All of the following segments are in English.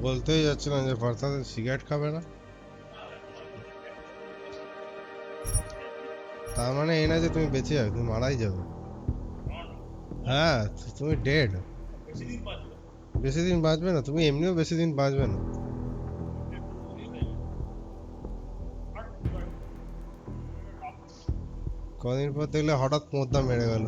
বলতেই যাচ্ছিলাম যে ফারসাদ সিগারেট খাবে না, তার মানে এই না যে তুমি বেঁচে যাবে, তুমি মারাই যাবে। হ্যাঁ, তুমি ডেড। বেশি দিন বাঁচবে না, তুমি এমনিও বেশি দিন বাঁচবে না। কদিন পর দেখলে হঠাৎ মোদ্দা মেরে গেল।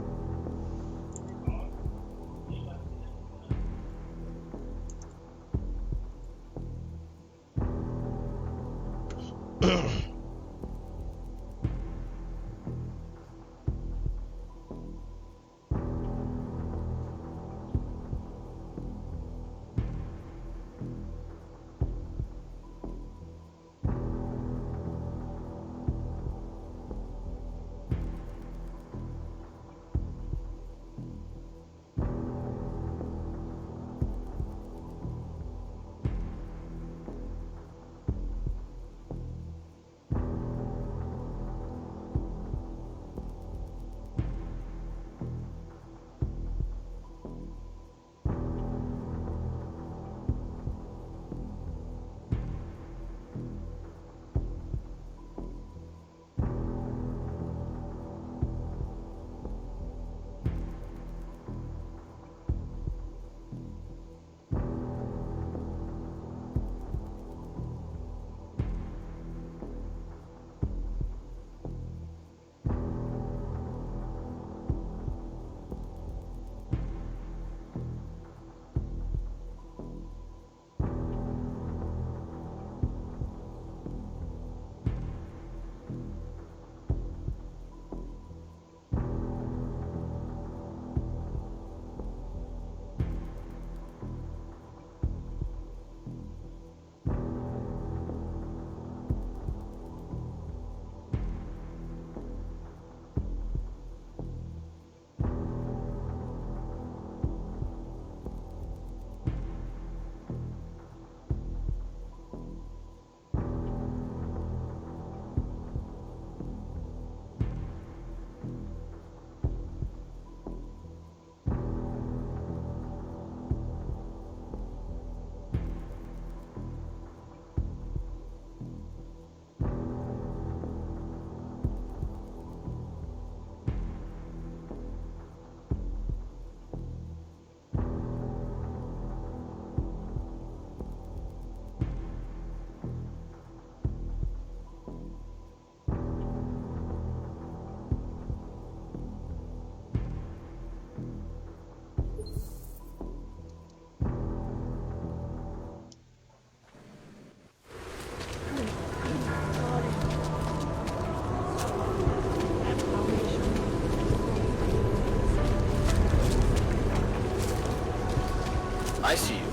I see you.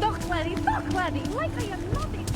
Dokładnie, like I am nothing.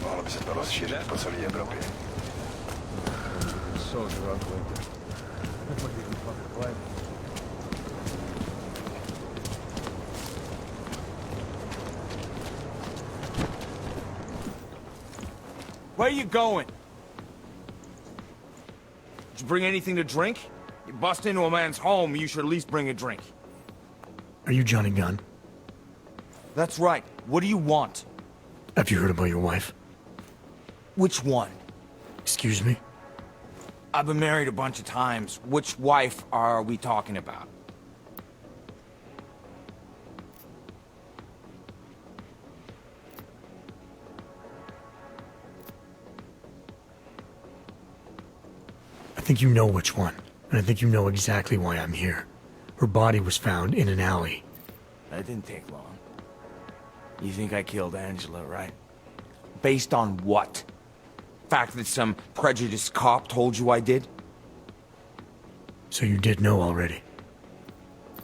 Mohlo by se to rozšířit po celé Evropě. Where you going? Did you bring anything to drink? You bust into a man's home, you should at least bring a drink. Are you Johnny Gunn? That's right. What do you want? Have you heard about your wife? Which one? Excuse me? I've been married a bunch of times. Which wife are we talking about? I think you know which one, and I think you know exactly why I'm here. Her body was found in an alley. That didn't take long. You think I killed Angela, right? Based on what? Fact that some prejudiced cop told you I did? So you did know already.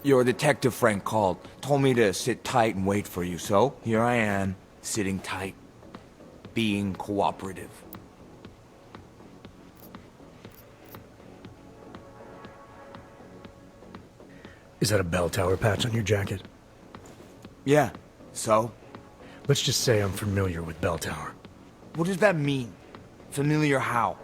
Your detective friend called, told me to sit tight and wait for you, so here I am, sitting tight, being cooperative. Is that a bell tower patch on your jacket? Yeah, so? Let's just say I'm familiar with bell tower. What does that mean? Familiar how?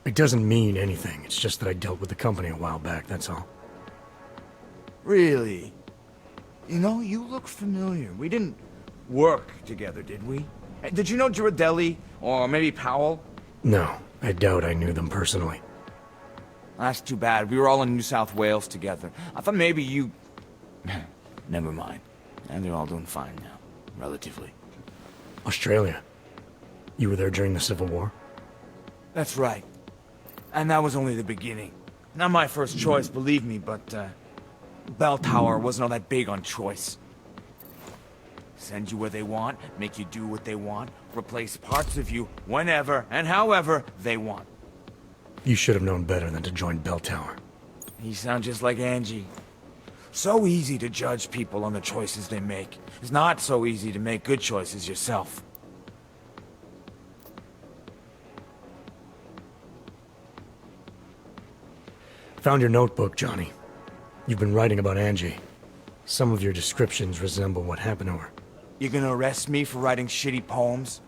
It doesn't mean anything. It's just that I dealt with the company a while back, that's all. Really? You know, you look familiar. We didn't work together, did we? Did you know Girardelli? Or maybe Powell? No, I doubt I knew them personally. That's too bad. We were all in New South Wales together. I thought maybe you... Never mind. And they're all doing fine now. Relatively. Australia? You were there during the Civil War? That's right. And that was only the beginning. Not my first choice, believe me, but, Bell Tower wasn't all that big on choice. Send you where they want, make you do what they want, replace parts of you whenever and however they want. You should have known better than to join Bell Tower. You sound just like Angie. So easy to judge people on the choices they make. It's not so easy to make good choices yourself. Found your notebook, Johnny. You've been writing about Angie. Some of your descriptions resemble what happened to her. You gonna arrest me for writing shitty poems?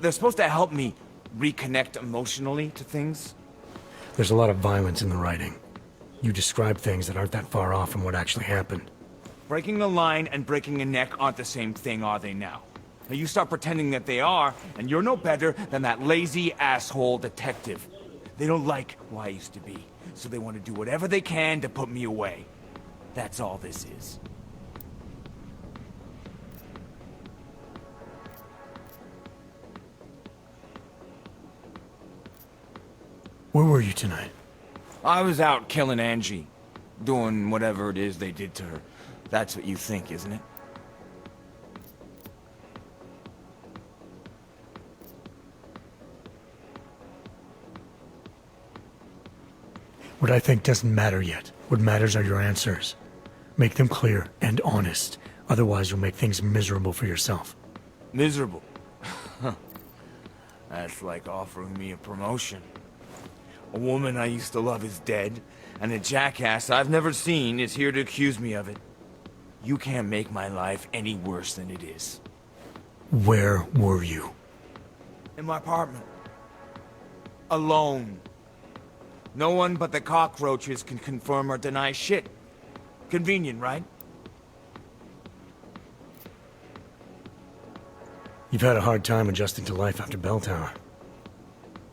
They're supposed to help me reconnect emotionally to things. There's a lot of violence in the writing. You describe things that aren't that far off from what actually happened. Breaking the line and breaking a neck aren't the same thing, are they now? Now you start pretending that they are, and you're no better than that lazy asshole detective. They don't like who I used to be, so they want to do whatever they can to put me away. That's all this is. Where were you tonight? I was out killing Angie. Doing whatever it is they did to her. That's what you think, isn't it? What I think doesn't matter yet. What matters are your answers. Make them clear and honest. Otherwise, you'll make things miserable for yourself. Miserable? That's like offering me a promotion. A woman I used to love is dead, and a jackass I've never seen is here to accuse me of it. You can't make my life any worse than it is. Where were you? In my apartment. Alone. No one but the cockroaches can confirm or deny shit. Convenient, right? You've had a hard time adjusting to life after Bell Tower.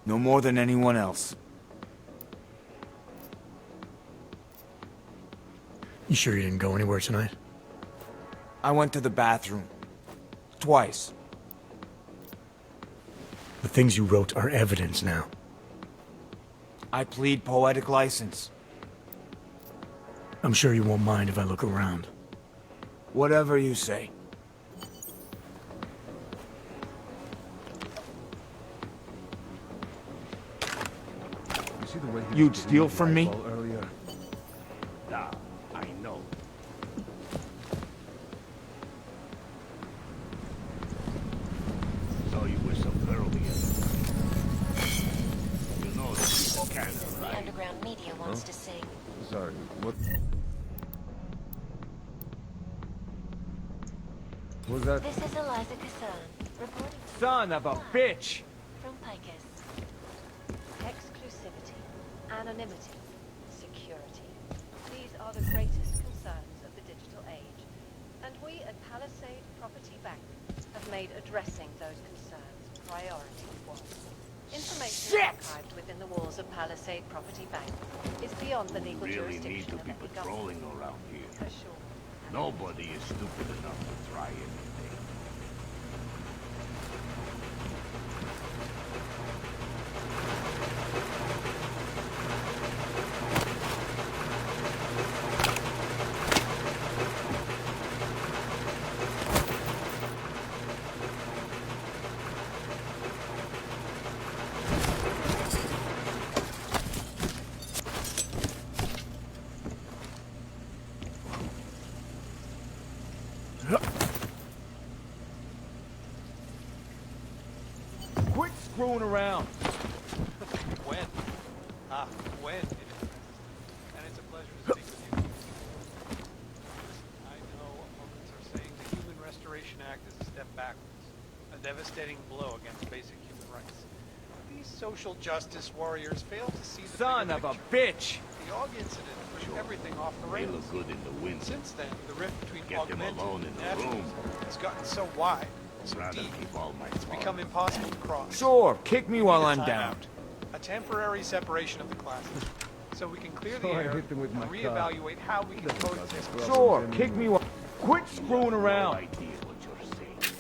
No more than anyone else. You sure you didn't go anywhere tonight? I went to the bathroom. Twice. The things you wrote are evidence now. I plead poetic license. I'm sure you won't mind if I look around. Whatever you say. see the way he You'd was getting steal the from me? eyeball earlier? Nah, I know. So you were some girl again. You know that he's a cannon, The right? underground media wants to sing. Sorry, what was that? This is Eliza Cassan, reporting Son of a bitch! from Picus. Exclusivity, anonymity, security. These are the greatest concerns of the digital age. And we at Palisade Property Bank have made addressing those concerns priority one. Information archived within the walls of Palisade Property Bank is beyond the legal Really need jurisdiction to of be any patrolling government. around here. For sure. Nobody is stupid enough to try anything. Quit screwing around! When? When? And it's a pleasure to speak with you. I know opponents are saying the Human Restoration Act is a step backwards, a devastating blow against basic human rights. These social justice warriors fail to see the Son bigger of a picture. bitch! The Og incident threw everything off the They rails. look good in the wind. Since then, the rift between Get them augmented alone in and the natural room. has gotten so wide, so Rather deep, keep all my it's become impossible to cross. Sure, kick me while Need a I'm timeout. down. A temporary separation of the classes, so we can clear the So I air hit them with and my car. reevaluate how we can coexist. Sure, kick me while... Quit screwing No around! idea what you're saying.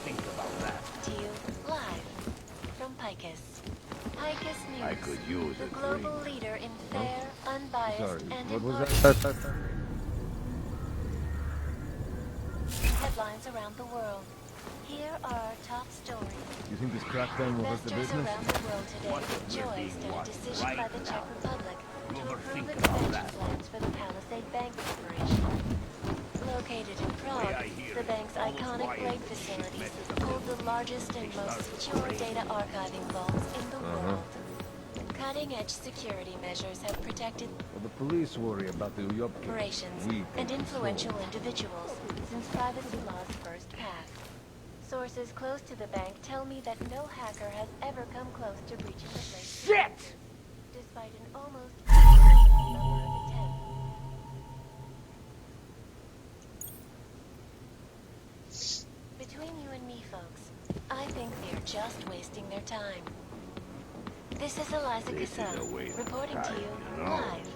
Think about that. To you, live from Picus. Picus News. I could use the a global drink. leader in fair, unbiased, Sorry, and what was impartial that? headlines around the world. Here are our top stories. You think this crackdown will hurt the Investors business? around the world today What if we're rejoiced being at a watched decision right by the Czech now? Republic You to ever approve think about expansion that? plans for the Palisade Bank Corporation. Located in Prague, I hear the it, bank's all those iconic wires blade and facilities shit hold the largest and most secure data archiving vaults in the world. Cutting-edge security measures have protected Well, the police worry about the Uyopki. corporations We and think influential individuals since privacy laws first passed. Sources close to the bank tell me that no hacker has ever come close to breaching the place. Shit! Despite an almost unlimited number of attempts. Between you and me, folks, I think they're just wasting their time. This is Eliza This is Cassan, a waste of reporting to time, you you know. live.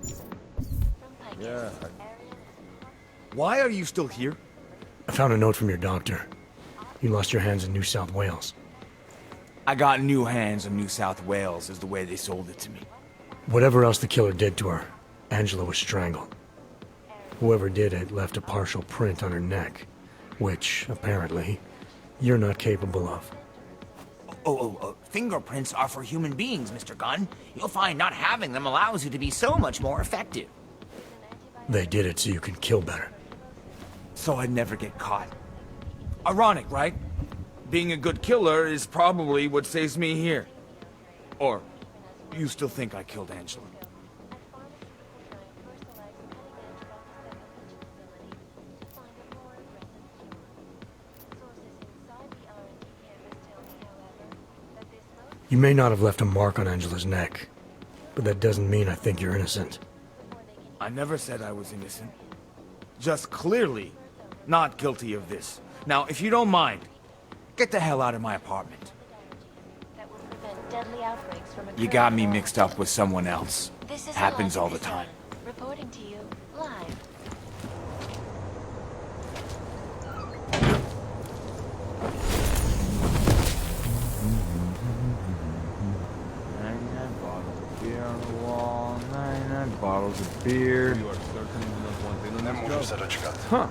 From Picus. Yeah. Why are you still here? I found a note from your doctor. You lost your hands in New South Wales. I got new hands on New South Wales, is the way they sold it to me. Whatever else the killer did to her, Angela was strangled. Whoever did it left a partial print on her neck, which, apparently, you're not capable of. Fingerprints are for human beings, Mr. Gunn. You'll find not having them allows you to be so much more effective. They did it so you can kill better. So I'd never get caught. Ironic, right? Being a good killer is probably what saves me here. Or, you still think I killed Angela? You may not have left a mark on Angela's neck, but that doesn't mean I think you're innocent. I never said I was innocent. Just clearly not guilty of this. Now, if you don't mind, get the hell out of my apartment. You got me mixed up with someone else. Happens all the time. Reporting to you live. Beer on the wall, 99 bottles of beer. You are certainly not wanting on Не this можу job. все дочекати. Huh.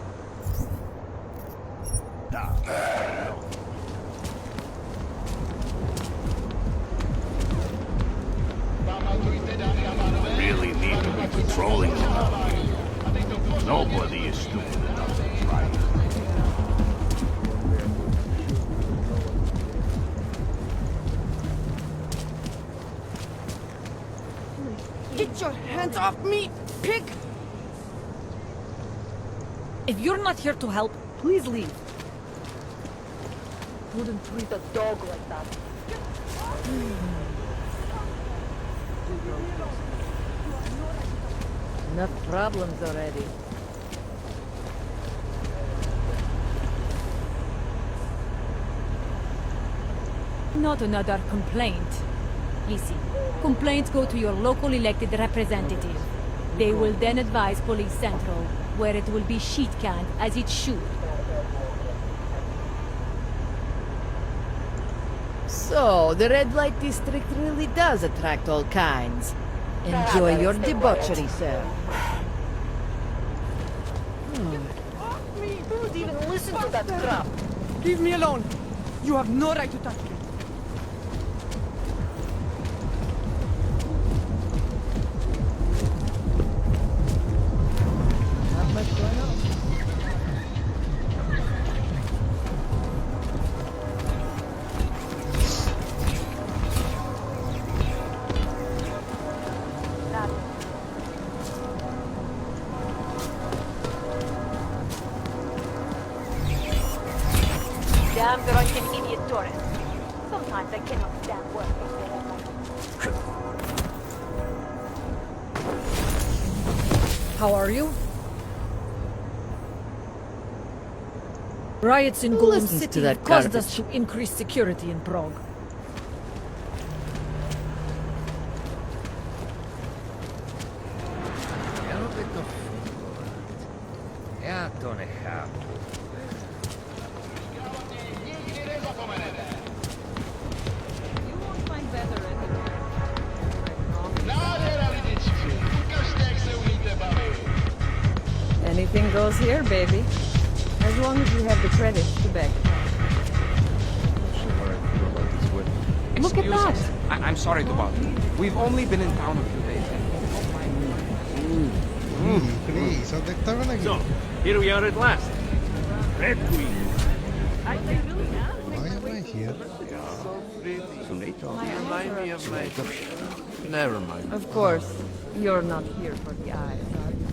Really need to be patrolling around here. Nobody is stupid enough to try. Get your hands off me, pig! If you're not here to help, please leave. Wouldn't treat a dog like that. Enough problems already. Not another complaint. Easy. Complaints go to your local elected representative. They will then advise Police Central, where it will be sheet-canned as it should. So, the red light district really does attract all kinds. Enjoy your debauchery, sir. Who would even listen to that crap? Leave me alone! You have no right to touch me. Not much going on. Damn drunken idiot tourist. Sometimes I cannot stand work. How are you? Riots in Who Golem listens City to that have caused garbage? us to increase security in Prague. Ja to nechápu. You won't find better anywhere. Anything goes here, baby. As long as you have the credit to back it up. Look at that! I'm sorry to bother you. We've only been in town a few days. Please, সব দেখতে হবে নাকি? So, here we are at last. Red Queen. Why am I here? Remind me of my... Never mind. Of course, you're not here for the eyes, are you?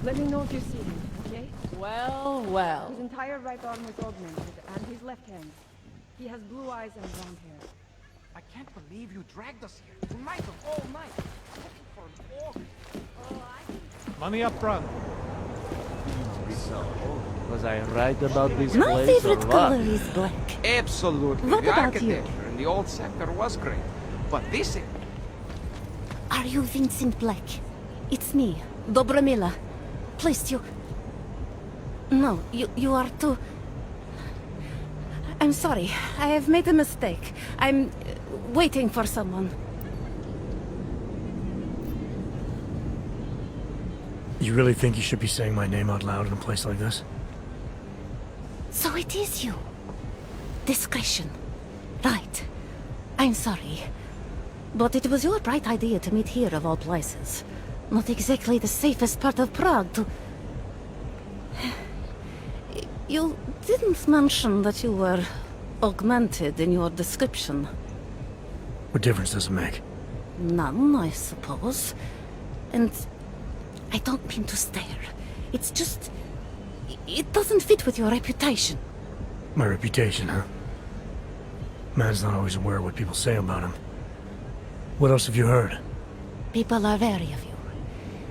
Let me know if you see him, okay? Well, well. His entire right arm is augmented, and his left hand. He has blue eyes and blonde hair. I can't believe you dragged us here. Tonight of all nights. Looking for an organ. Money up front. So, was I right about this My place favorite or what? color is black. Absolutely. What The about you? architecture in the old sector was great. But this is... Are you Vincent Black? It's me, Dobromila. Please, you... No, you are too... I'm sorry. I have made a mistake. I'm waiting for someone. You really think you should be saying my name out loud in a place like this? So it is you. Discretion. Right. I'm sorry. But it was your bright idea to meet here of all places. Not exactly the safest part of Prague to... You didn't mention that you were augmented in your description. What difference does it make? None, I suppose. And I don't mean to stare. It's just... It doesn't fit with your reputation. My reputation, huh? Man's not always aware of what people say about him. What else have you heard? People are wary of you.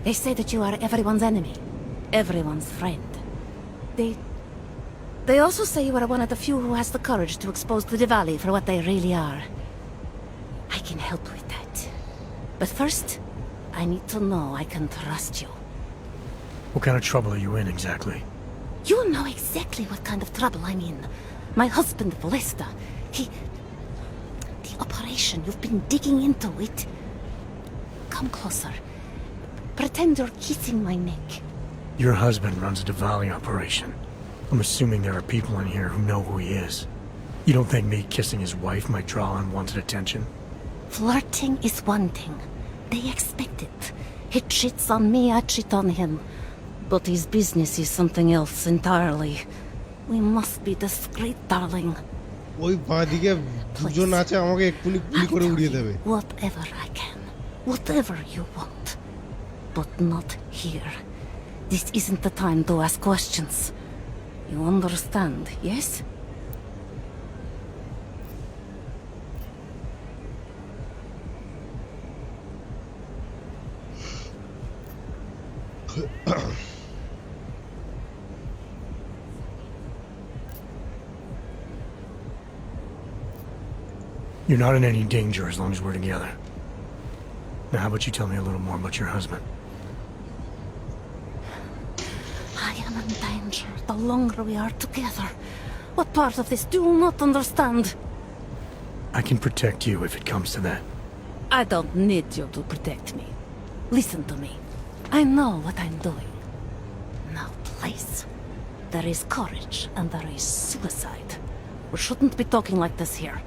They say that you are everyone's enemy. Everyone's friend. They also say you are one of the few who has the courage to expose the Diwali for what they really are. I can help with that. But first, I need to know I can trust you. What kind of trouble are you in, exactly? You know exactly what kind of trouble I'm in. My husband, Lester, the operation, you've been digging into it. Come closer. Pretend you're kissing my neck. Your husband runs a Diwali operation. I'm assuming there are people in here who know who he is. You don't think me kissing his wife might draw unwanted attention? Flirting is one thing. They expect it. He cheats on me, I cheat on him. But his business is something else entirely. We must be discreet, darling. ওই বাঁদিকে দুজন আছে আমাকে এক্ষুনি গুলি করে উড়িয়ে দেবে Whatever I can. Whatever you want. But not here. This isn't the time to ask questions. You understand, yes? You're not in any danger as long as we're together. Now how about you tell me a little more about your husband? I am in danger the longer we are together. What part of this do you not understand? I can protect you if it comes to that. I don't need you to protect me. Listen to me. I know what I'm doing. Now, please. There is courage and there is suicide. We shouldn't be talking like this here.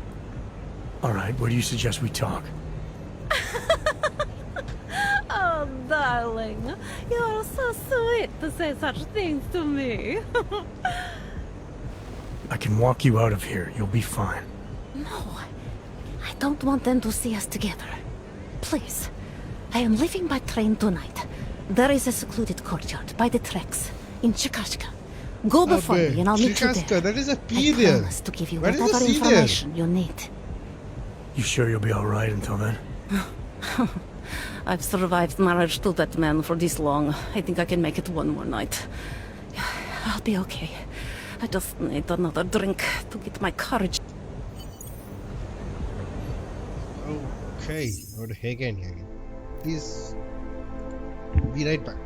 All right, where do you suggest we talk? Oh, darling. You are so sweet to say such things to me. I can walk you out of here. You'll be fine. No. I don't want them to see us together. Please. I am leaving by train tonight. There is a secluded courtyard by the tracks in Chikashka. Go before me and I'll meet you there. That is a P there. I promise to give you Where is the whatever C there? information you need. You sure you'll be all right until then? I've survived marriage to that man for this long. I think I can make it one more night. I'll be okay. I just need another drink to get my courage. Okay, what the heck again? Please be right back.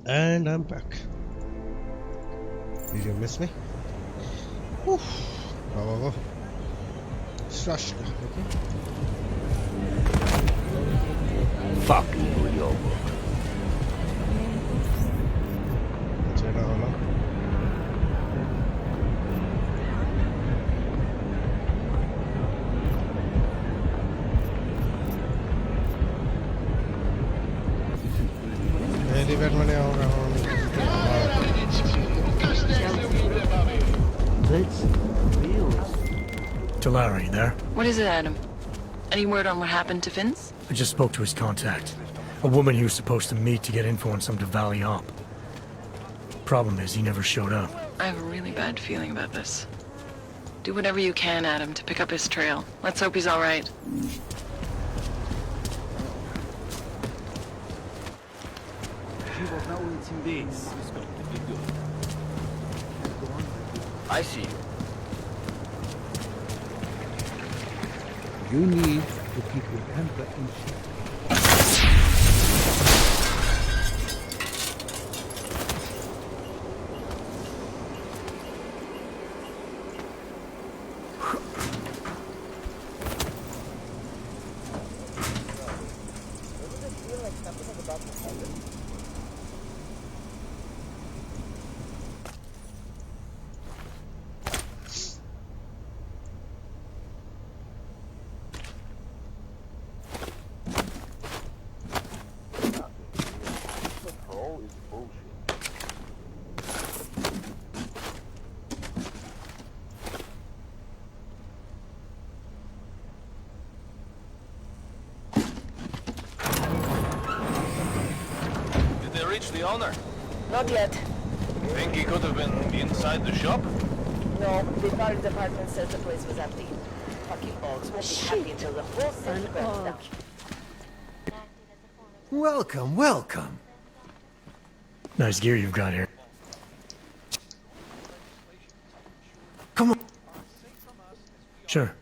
And I'm back. Did you miss me? Whew. Go. Straszka, okay? Fuck New York. Check it out. To Larry, there? What is it, Adam? Any word on what happened to Vince? I just spoke to his contact. A woman he was supposed to meet to get info on some Diwali op. Problem is, he never showed up. I have a really bad feeling about this. Do whatever you can, Adam, to pick up his trail. Let's hope he's all right. This is going to be good. I see you. You need to keep your temper in check. The owner? Not yet. Think he could have been inside the shop? No, the fire department says the place was empty. Fucking Orcs won't be happy until the whole city burns down. Welcome, welcome. Nice gear you've got here. Come on. Sure.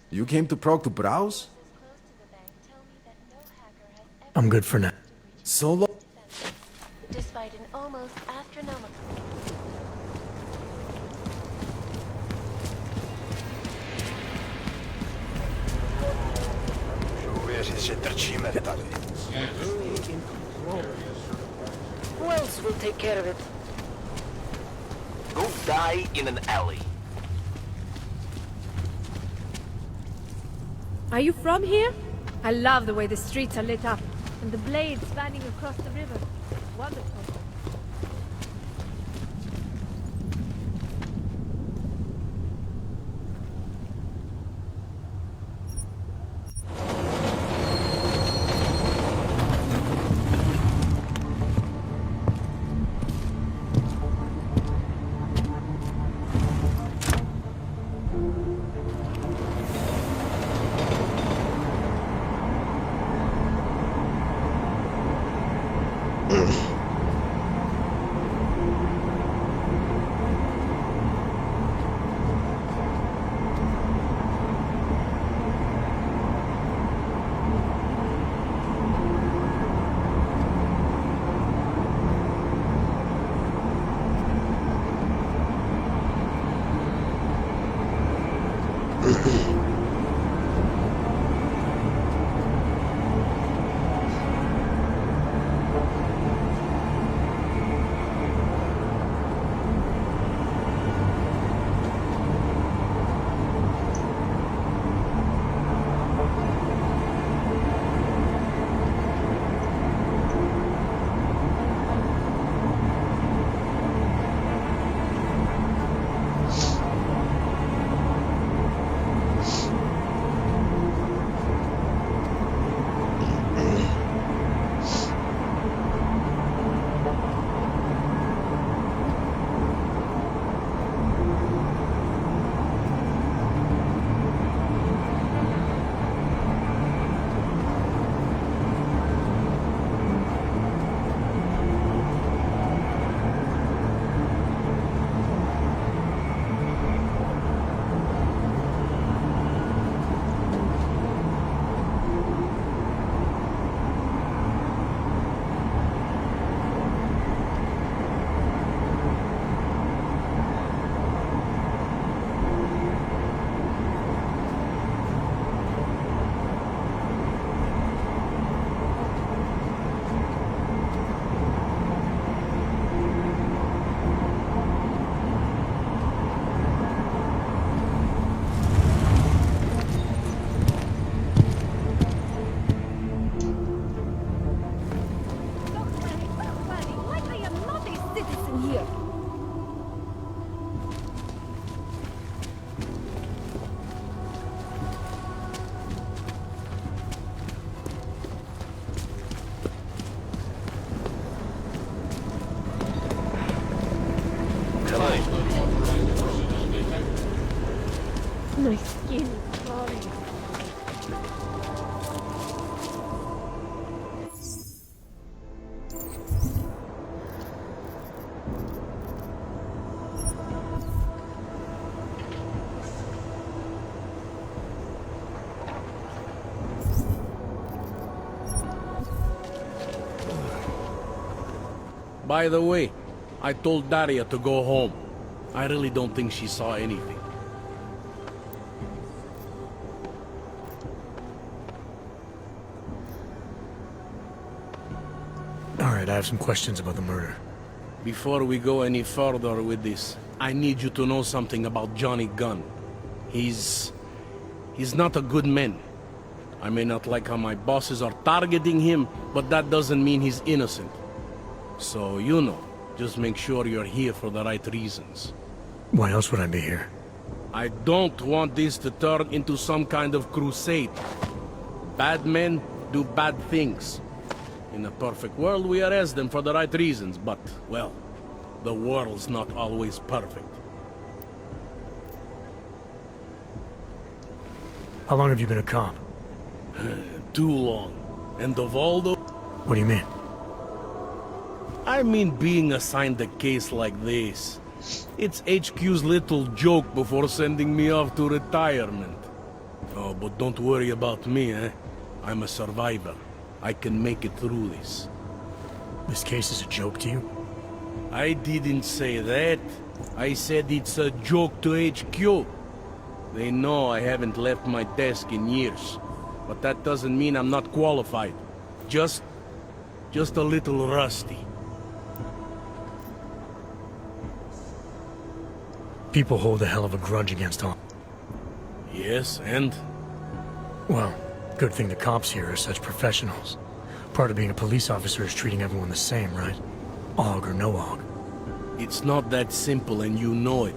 You came to Prague to browse? I'm good for now. So long. Despite an almost astronomical... Who else will take care of it? Go die in an alley. Are you from here? I love the way the streets are lit up, and the blades spanning across the river. Wonderful. By the way, I told Daria to go home. I really don't think she saw anything. Alright, I have some questions about the murder. Before we go any further with this, I need you to know something about Johnny Gunn. He's not a good man. I may not like how my bosses are targeting him, but that doesn't mean he's innocent. So, you know, just make sure you're here for the right reasons. Why else would I be here? I don't want this to turn into some kind of crusade. Bad men do bad things. In a perfect world, we arrest them for the right reasons, but, well, the world's not always perfect. How long have you been a cop? Too long. And of all the... What do you mean? I mean being assigned a case like this. It's HQ's little joke before sending me off to retirement. Oh, but don't worry about me, eh? I'm a survivor. I can make it through this. This case is a joke to you? I didn't say that. I said it's a joke to HQ. They know I haven't left my desk in years. But that doesn't mean I'm not qualified. Just a little rusty. People hold a hell of a grudge against all. Yes, and? Well, good thing the cops here are such professionals. Part of being a police officer is treating everyone the same, right? Og or no Og. It's not that simple, and you know it.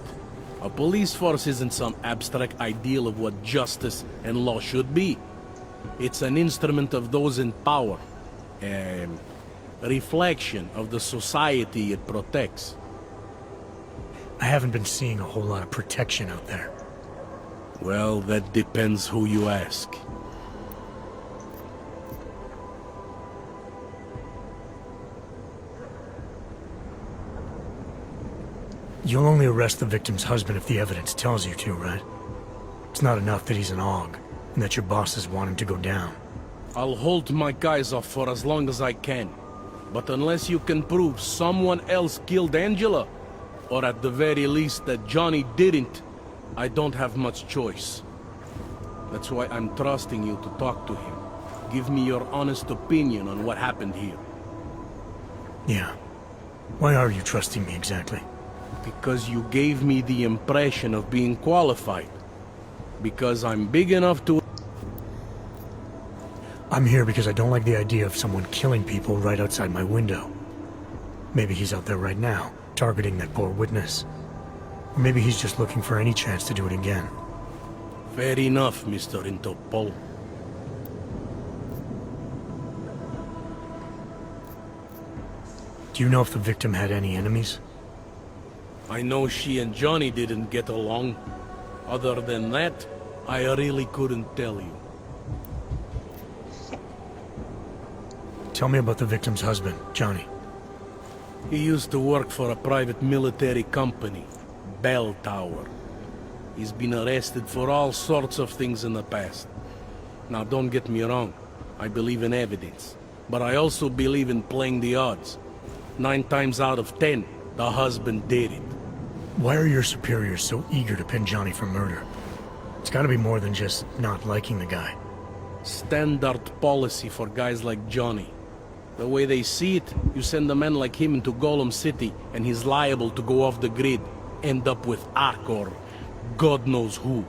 A police force isn't some abstract ideal of what justice and law should be. It's an instrument of those in power. A reflection of the society it protects. I haven't been seeing a whole lot of protection out there. Well, that depends who you ask. You'll only arrest the victim's husband if the evidence tells you to, right? It's not enough that he's an Og, and that your bosses want him to go down. I'll hold my guys off for as long as I can. But unless you can prove someone else killed Angela, or at the very least that Johnny didn't, I don't have much choice. That's why I'm trusting you to talk to him. Give me your honest opinion on what happened here. Yeah. Why are you trusting me exactly? Because you gave me the impression of being qualified. Because I'm big enough to... I'm here because I don't like the idea of someone killing people right outside my window. Maybe he's out there right now, targeting that poor witness. Or maybe he's just looking for any chance to do it again. Fair enough, Mr. Interpol. Do you know if the victim had any enemies? I know she and Johnny didn't get along. Other than that, I really couldn't tell you. Tell me about the victim's husband, Johnny. He used to work for a private military company, Bell Tower. He's been arrested for all sorts of things in the past. Now don't get me wrong, I believe in evidence. But I also believe in playing the odds. 9 times out of 10, the husband did it. Why are your superiors so eager to pin Johnny for murder? It's gotta be more than just not liking the guy. Standard policy for guys like Johnny. The way they see it, you send a man like him into Golem City, and he's liable to go off the grid, end up with Ark or God knows who.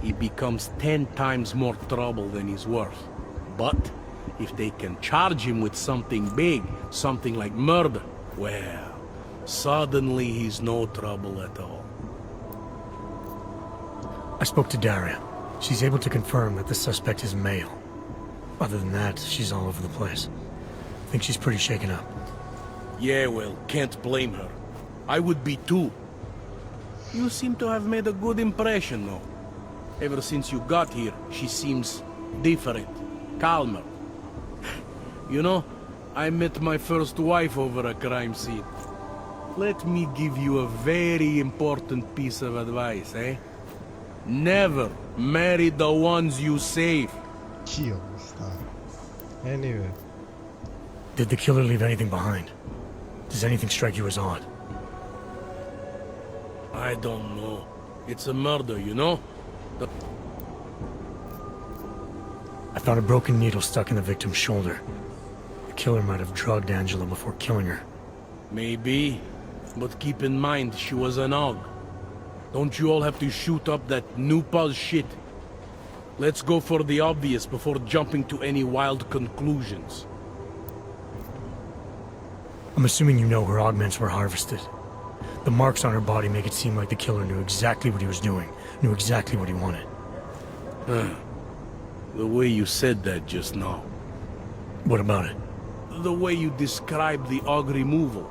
He becomes 10 times more trouble than he's worth. But if they can charge him with something big, something like murder, well, suddenly he's no trouble at all. I spoke to Daria. She's able to confirm that the suspect is male. Other than that, she's all over the place. I think she's pretty shaken up. Yeah, well, can't blame her. I would be too. You seem to have made a good impression, though. Ever since you got here, she seems different, calmer. You know, I met my first wife over a crime scene. Let me give you a very important piece of advice, eh? Never marry the ones you save. Anyway. Did the killer leave anything behind? Does anything strike you as odd? I don't know. It's a murder, you know? I found a broken needle stuck in the victim's shoulder. The killer might have drugged Angela before killing her. Maybe, but keep in mind she was an og. Don't you all have to shoot up that Nupal shit? Let's go for the obvious before jumping to any wild conclusions. I'm assuming you know her augments were harvested. The marks on her body make it seem like the killer knew exactly what he was doing, knew exactly what he wanted. The way you said that just now. What about it? The way you described the og removal.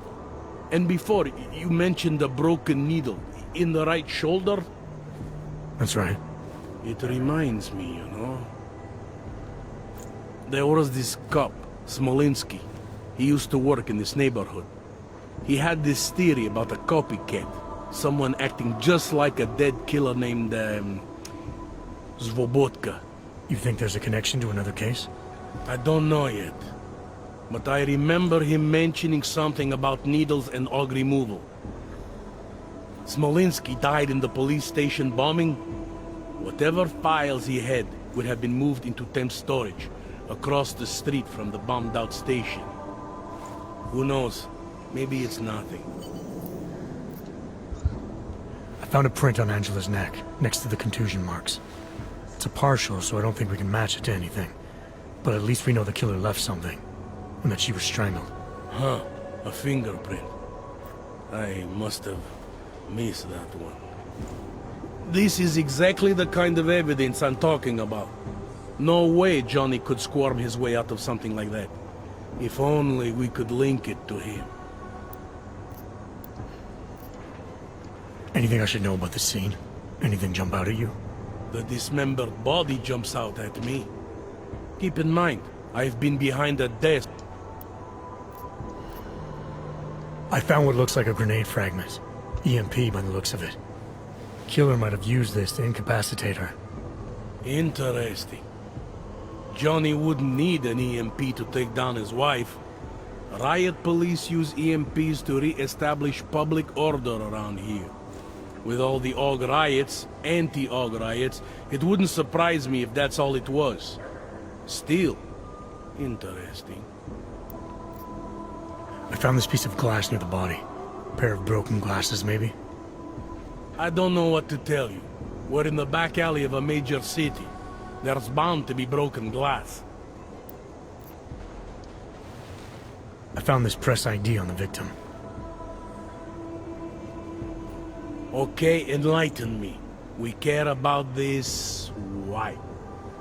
And before, you mentioned a broken needle in the right shoulder? That's right. It reminds me, you know. There was this cop, Smolinski. He used to work in this neighborhood. He had this theory about a copycat. Someone acting just like a dead killer named, Svobotka. You think there's a connection to another case? I don't know yet. But I remember him mentioning something about needles and og removal. Smolinski died in the police station bombing. Whatever files he had would have been moved into temp storage, across the street from the bombed-out station. Who knows? Maybe it's nothing. I found a print on Angela's neck, next to the contusion marks. It's a partial, so I don't think we can match it to anything. But at least we know the killer left something, and that she was strangled. Huh, a fingerprint. I must have missed that one. This is exactly the kind of evidence I'm talking about. No way Johnny could squirm his way out of something like that. If only we could link it to him. Anything I should know about the scene? Anything jump out at you? The dismembered body jumps out at me. Keep in mind, I've been behind a desk. I found what looks like a grenade fragment. EMP by the looks of it. Killer might have used this to incapacitate her. Interesting. Johnny wouldn't need an EMP to take down his wife. Riot police use EMPs to re-establish public order around here. With all the Og riots, anti-Og riots, it wouldn't surprise me if that's all it was. Still, interesting. I found this piece of glass near the body. A pair of broken glasses, maybe? I don't know what to tell you. We're in the back alley of a major city. There's bound to be broken glass. I found this press ID on the victim. Okay, enlighten me. We care about this... why?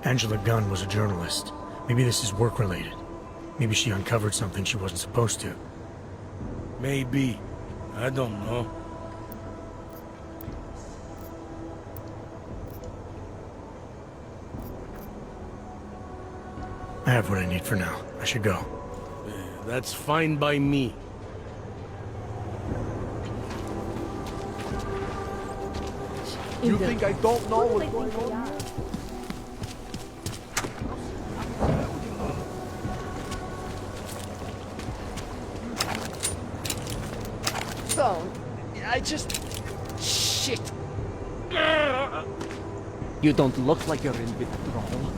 Angela Gunn was a journalist. Maybe this is work-related. Maybe she uncovered something she wasn't supposed to. Maybe. I don't know. I have what I need for now. I should go. That's fine by me. You think I don't know what's going on? So, I just... Shit. You don't look like you're in withdrawal.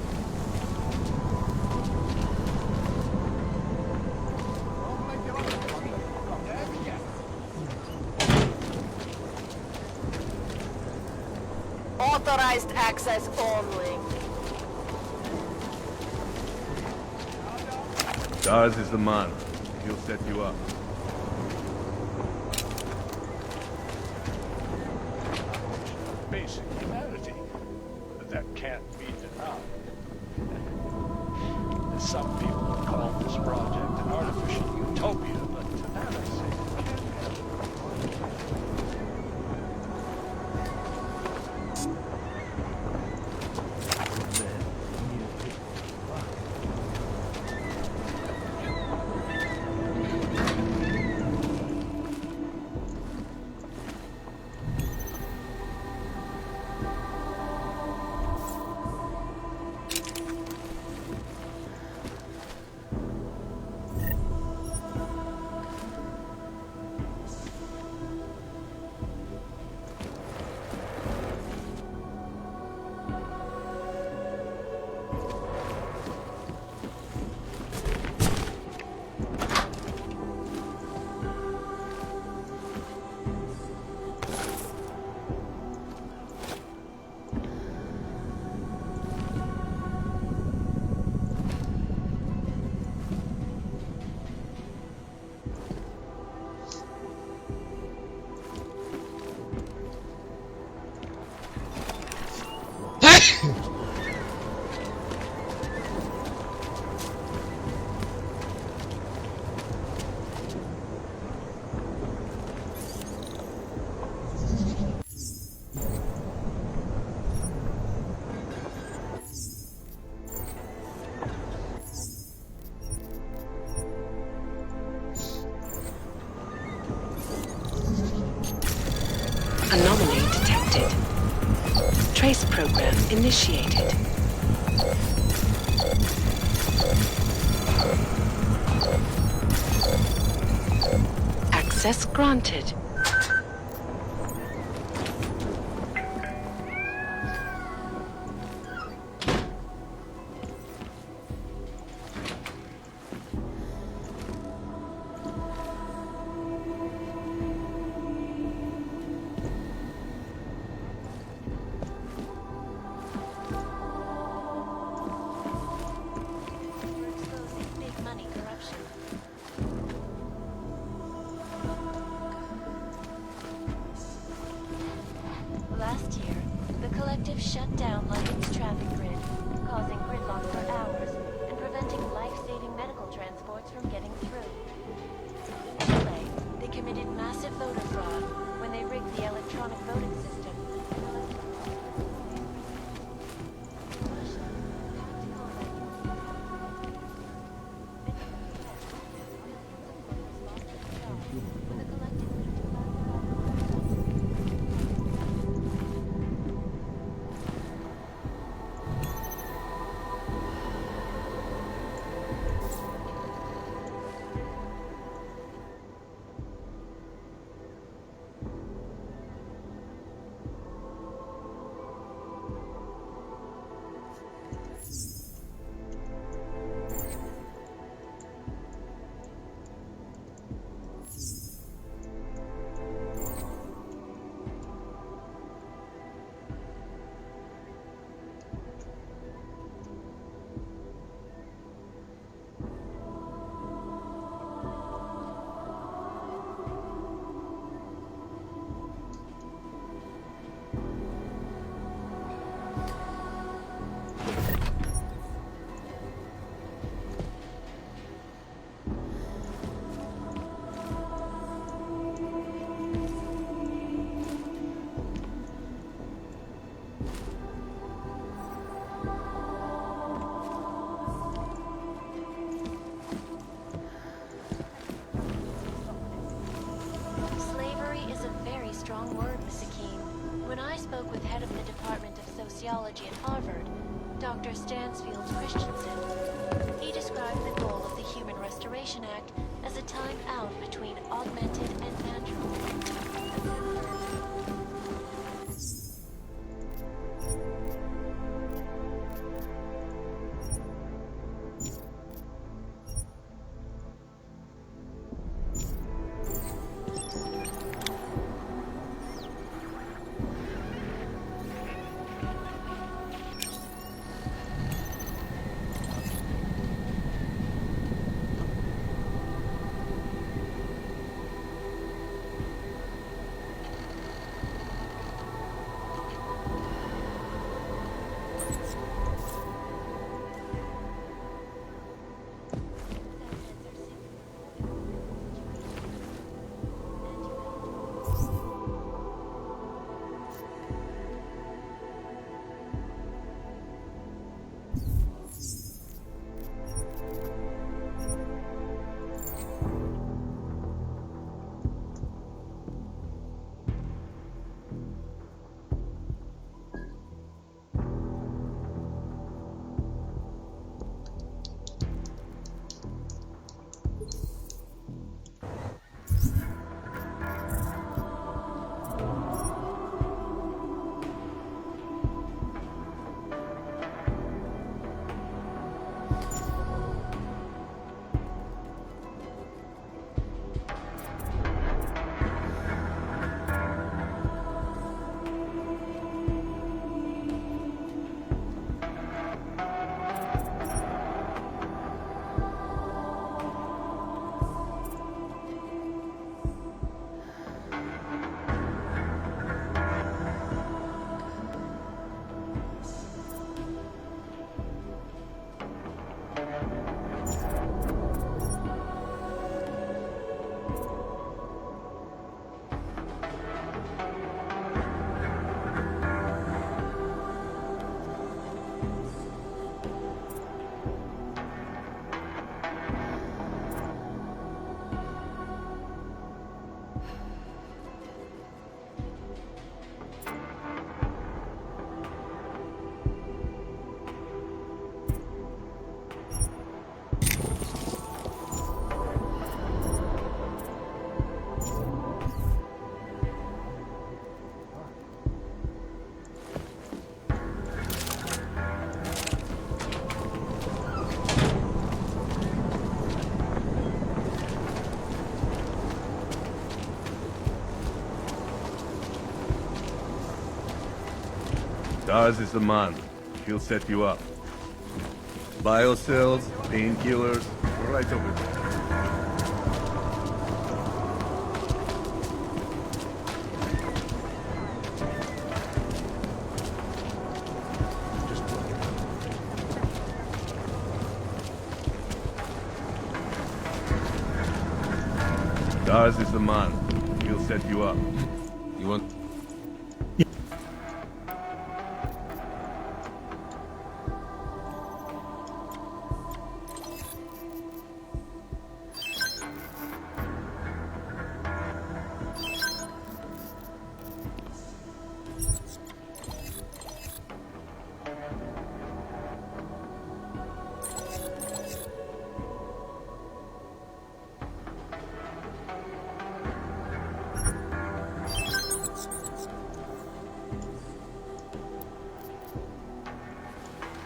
Authorized access only. Daz is the man. He'll set you up. Basic humanity. But that can't be denied. Some people have called this project an artificial utopia, but to that I say it can't happen. Anomaly detected. Trace program initiated. Access granted. Last year, the Collective shut down London's traffic grid, causing gridlock for hours and preventing life-saving medical transports from getting through. In LA, they committed massive voter fraud when they rigged the electronic voting system. When I spoke with head of the Department of Sociology at Harvard, Dr. Stansfield Christensen, he described the goal of the Human Restoration Act as a time out between augmented and natural. Daz is the man. He'll set you up. Biocells, painkillers, right over there. Daz is the man. He'll set you up. You want...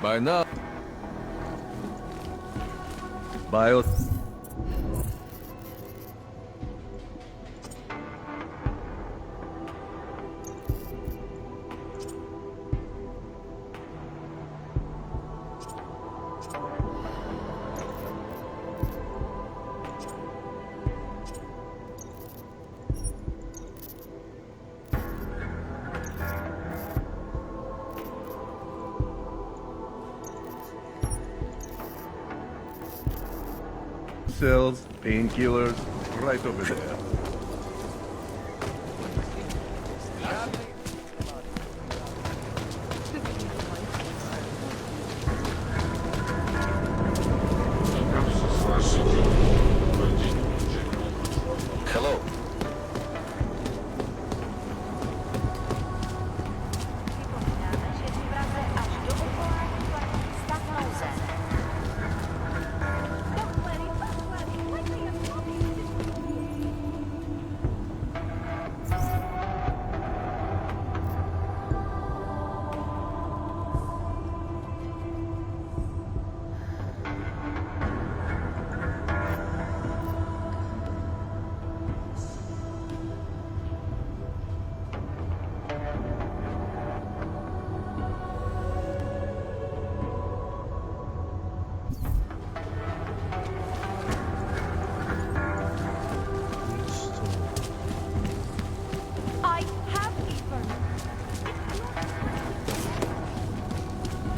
By now. Bio. Cells, painkillers, right over there. Hello.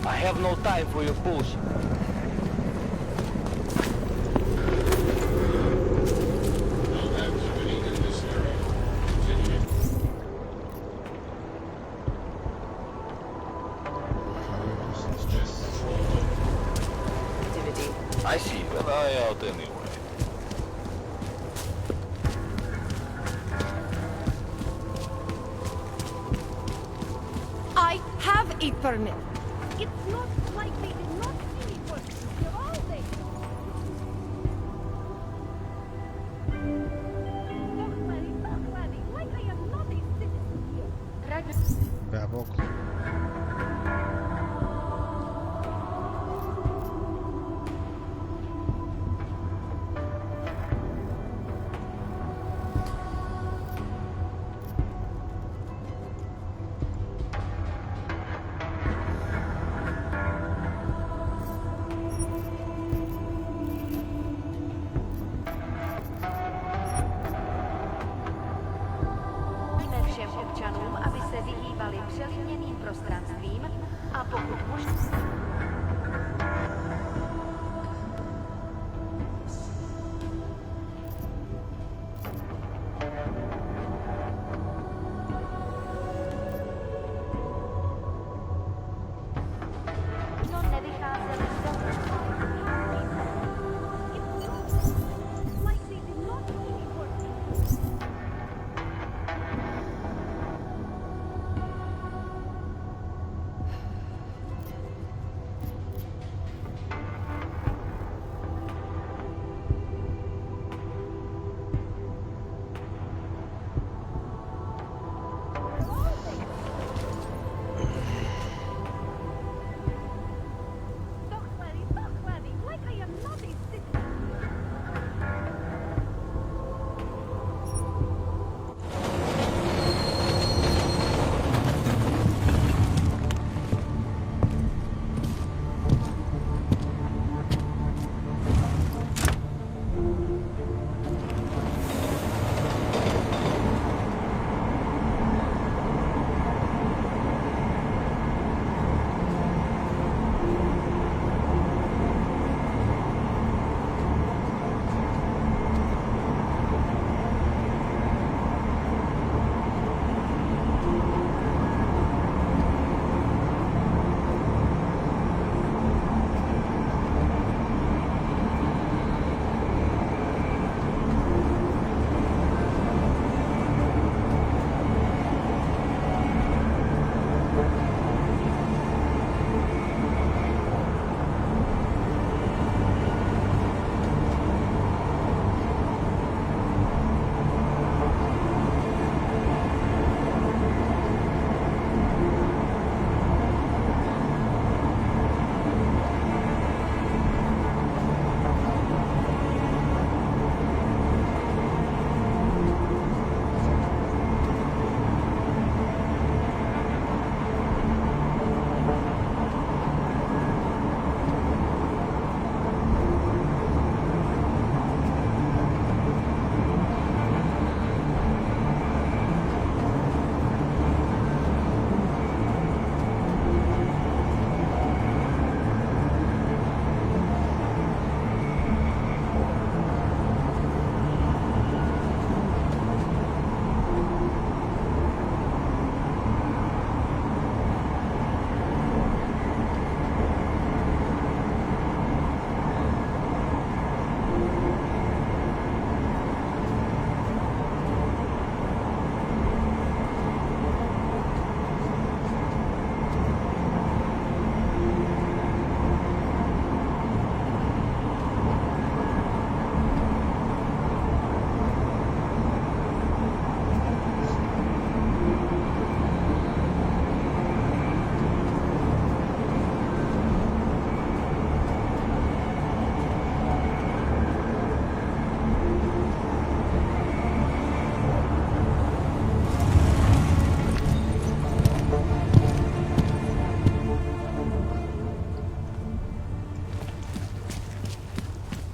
I have no time for your bullshit. I see, but I out anyway. I have a permit. It's not like they did not see me work here all day. Don't worry, like I am not a citizen here. ব্যাপক Všem občanům, aby se vyhýbali přelidněným prostranstvím a pokud možno... nevycházeli z domu. Like they did not see me work.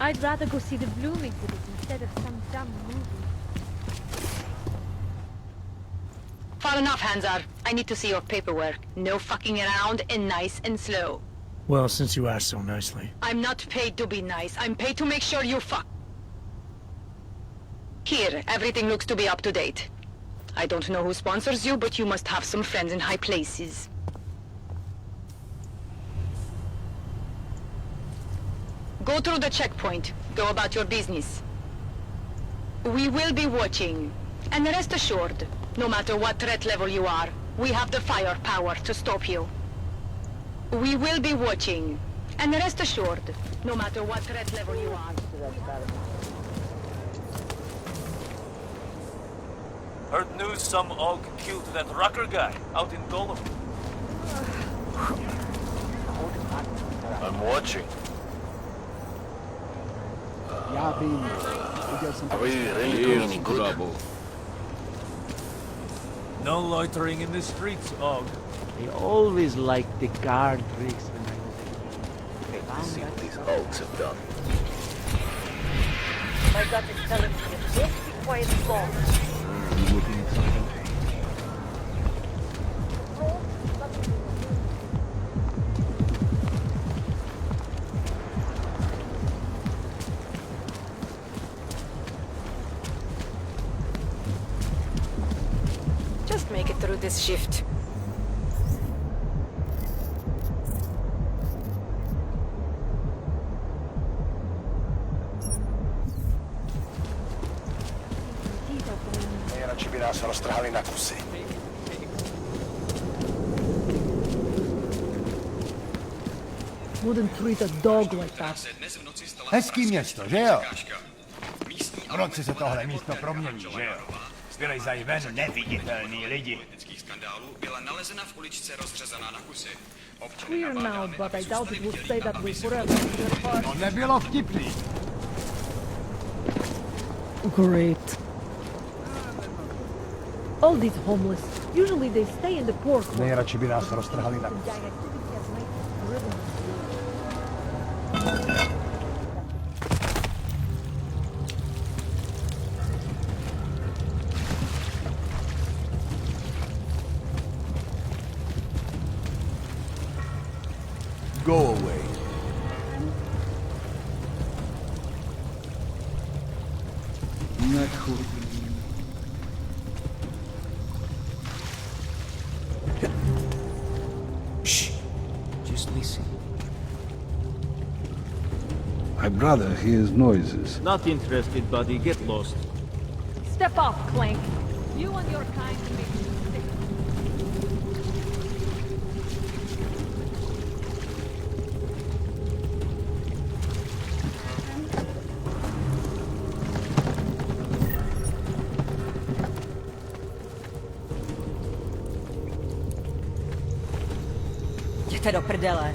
I'd rather go see the Bloom exhibit instead of some dumb movie. Far enough, Hanzar. I need to see your paperwork. No fucking around and nice and slow. Well, since you asked so nicely. I'm not paid to be nice. I'm paid to make sure you fuck. Here, everything looks to be up to date. I don't know who sponsors you, but you must have some friends in high places. Go through the checkpoint. Go about your business. We will be watching. And rest assured, no matter what threat level you are, we have the firepower to stop you. We will be watching. And rest assured, no matter what threat level you are. Heard news some Og killed that rocker guy out in Golem. I'm watching. Are we really doing any good? No loitering in the streets, Og. They always liked the guard tricks when I was See what these Ogs have done. My gut is telling me to just be quiet and long. Looking at something? Just make it through this shift. Ci nás roztrhali na kusy. Wouldn't treat a dog like that. Hezký město, že jo? V noci se tohle místo promění, že jo? Vylezají ven neviditelní lidi. Byla nalezena v uličce rozřezaná na kusy. Clear now, but I doubt it will stay that way forever. To nebylo vtipný. Great. All these homeless, usually they stay in the poor quarter. Nejradši by nás roztrhali na kusy. Go away. Shh. Just listen. My brother hears noises. Not interested, buddy. Get lost. Step off, Clank. You and your kind make me sick. Jděte do prdele.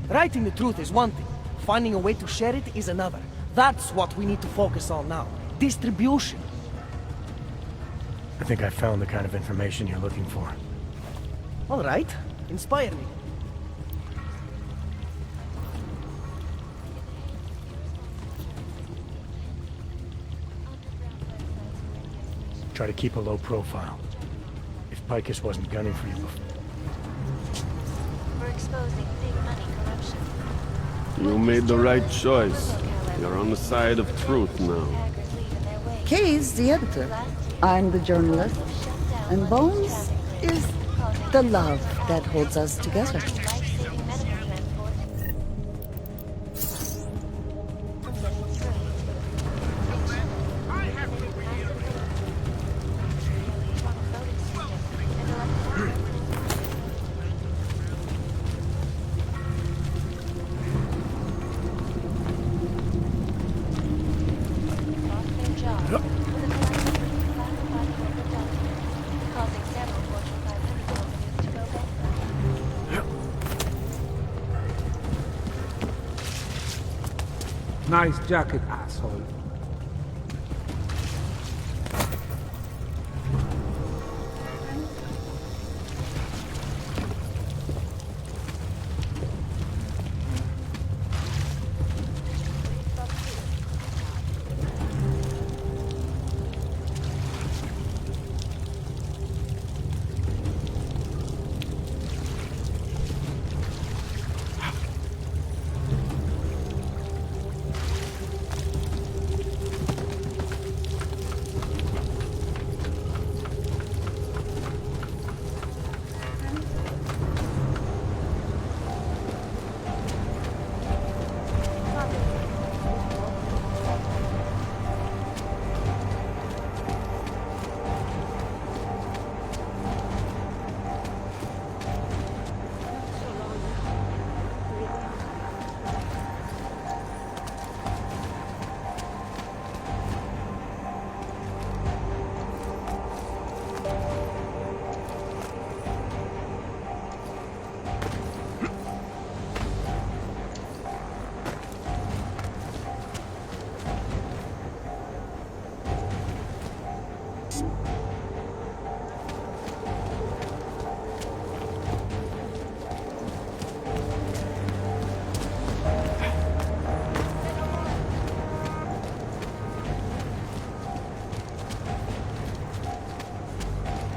Writing the truth is one thing. Finding a way to share it is another. That's what we need to focus on now. Distribution. I think I found the kind of information you're looking for. All right. Inspire me. Try to keep a low profile. If Picus wasn't gunning for you before. We're exposing big money corruption. You made the right choice. You're on the side of truth now. Kay is the editor. I'm the journalist. And Bones is The love that holds us together. Life-saving medical transport. From getting through. Voting system and electronic. Lost their job when the collective reclassified corporate documents, causing several Fortune 500 companies to go bankrupt. Nice jacket, asshole.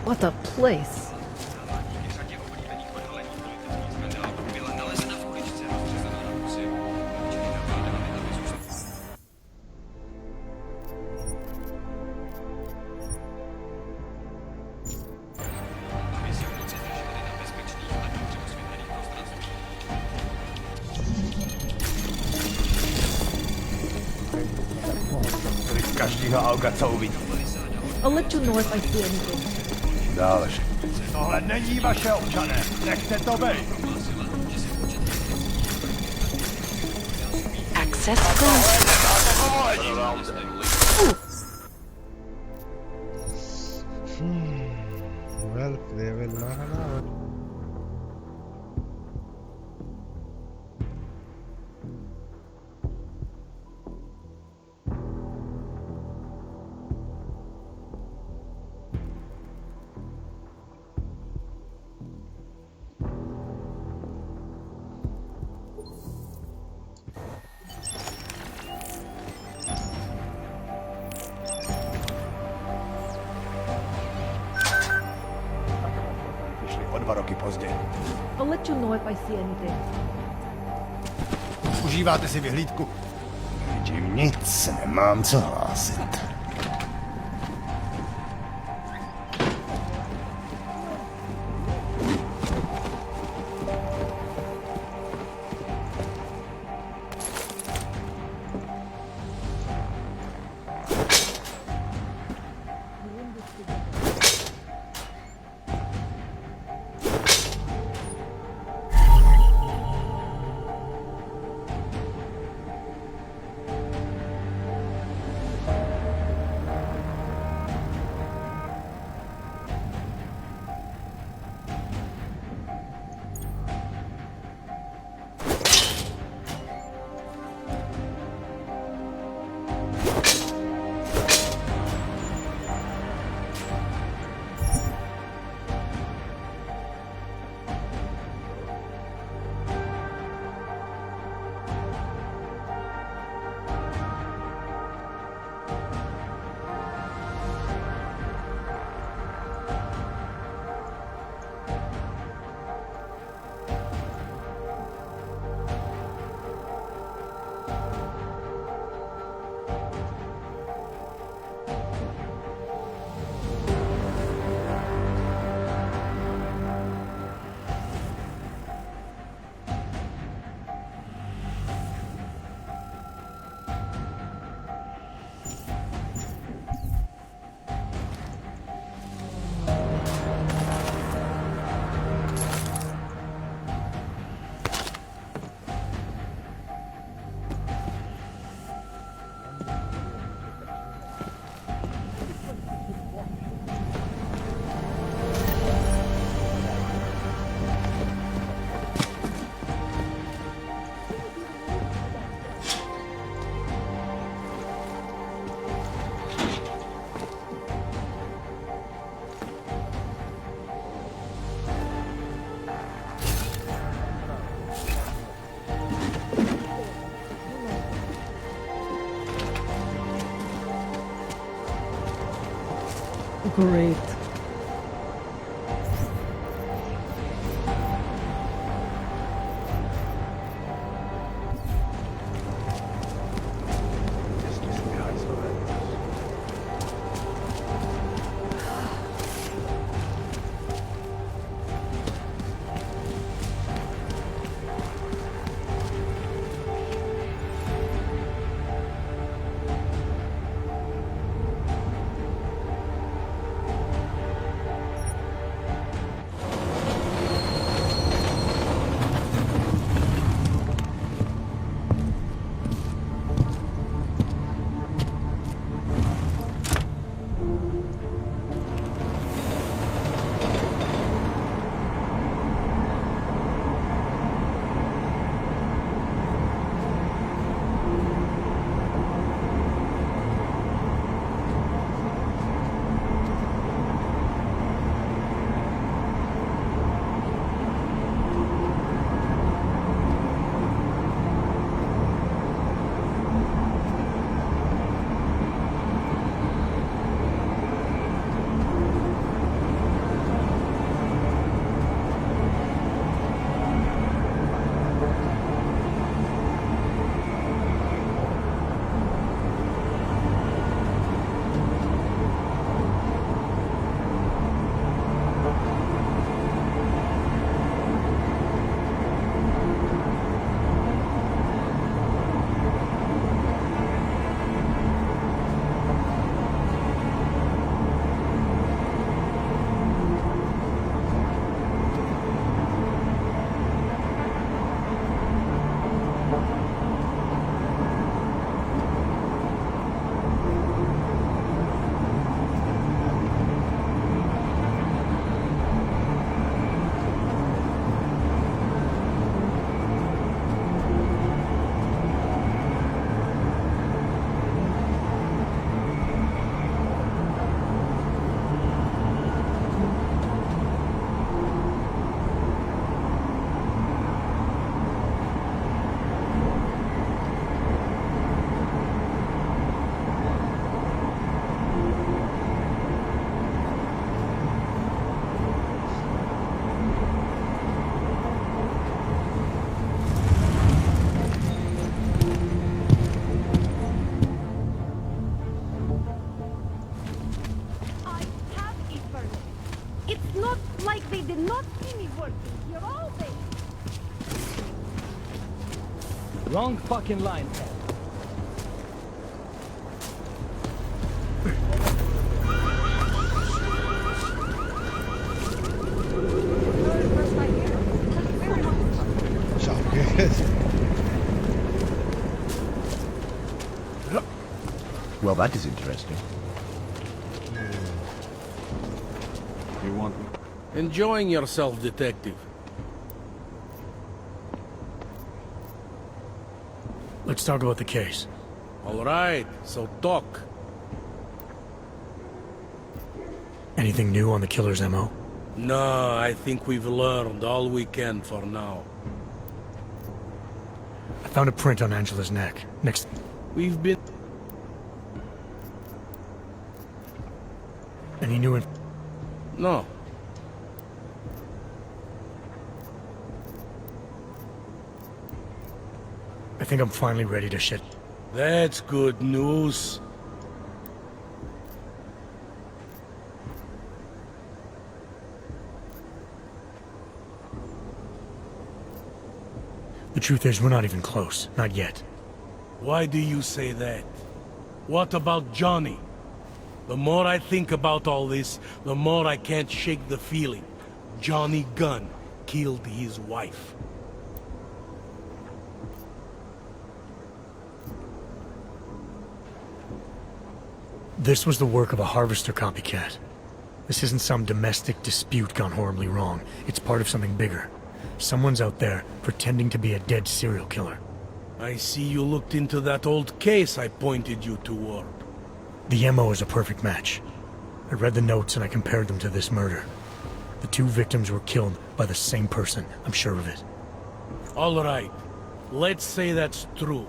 What a place. Každýho auga, co uvidí. I'll let you know if I see anything. Další. Tohle není vaše, občané. Nechte to být. Access granted. Well, they will not allow it. Vyšli o 2 roky později. I'll let you know if I see anything. Užíváte si vyhlídku? Vidím nic, nemám co hlásit. Great. They did not see me working here all day. Wrong fucking line, Ted. Well, that is interesting. You want me? Enjoying yourself, detective. Let's talk about the case. All right, so talk. Anything new on the killer's MO? No, I think we've learned all we can for now. I found a print on Angela's neck. Next... We've been... Any new No. I think I'm finally ready to shit. That's good news. The truth is, we're not even close. Not yet. Why do you say that? What about Johnny? The more I think about all this, the more I can't shake the feeling. Johnny Gunn killed his wife. This was the work of a harvester copycat. This isn't some domestic dispute gone horribly wrong. It's part of something bigger. Someone's out there pretending to be a dead serial killer. I see you looked into that old case I pointed you toward. The MO is a perfect match. I read the notes and I compared them to this murder. The two victims were killed by the same person, I'm sure of it. All right. Let's say that's true.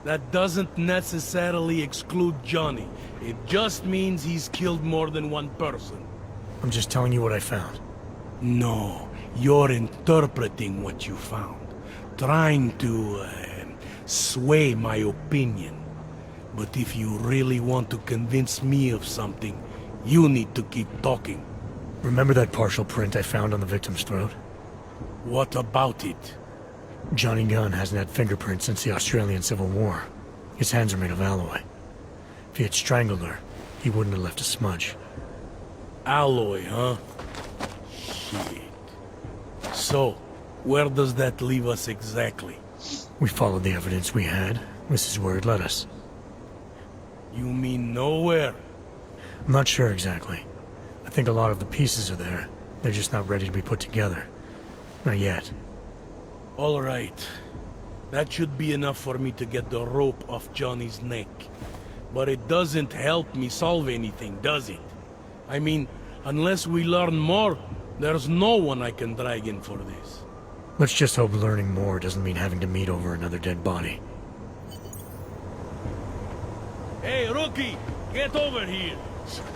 That doesn't necessarily exclude Johnny. It just means he's killed more than one person. I'm just telling you what I found. No, you're interpreting what you found. Trying to, sway my opinion. But if you really want to convince me of something, you need to keep talking. Remember that partial print I found on the victim's throat? What about it? Johnny Gunn hasn't had fingerprints since the Australian Civil War. His hands are made of alloy. If he had strangled her, he wouldn't have left a smudge. Alloy, huh? Shit. So, where does that leave us exactly? We followed the evidence we had. This is where it led us. You mean nowhere? I'm not sure exactly. I think a lot of the pieces are there. They're just not ready to be put together. Not yet. All right. That should be enough for me to get the rope off Johnny's neck. But it doesn't help me solve anything, does it? I mean, unless we learn more, there's no one I can drag in for this. Let's just hope learning more doesn't mean having to meet over another dead body. Hey, rookie! Get over here!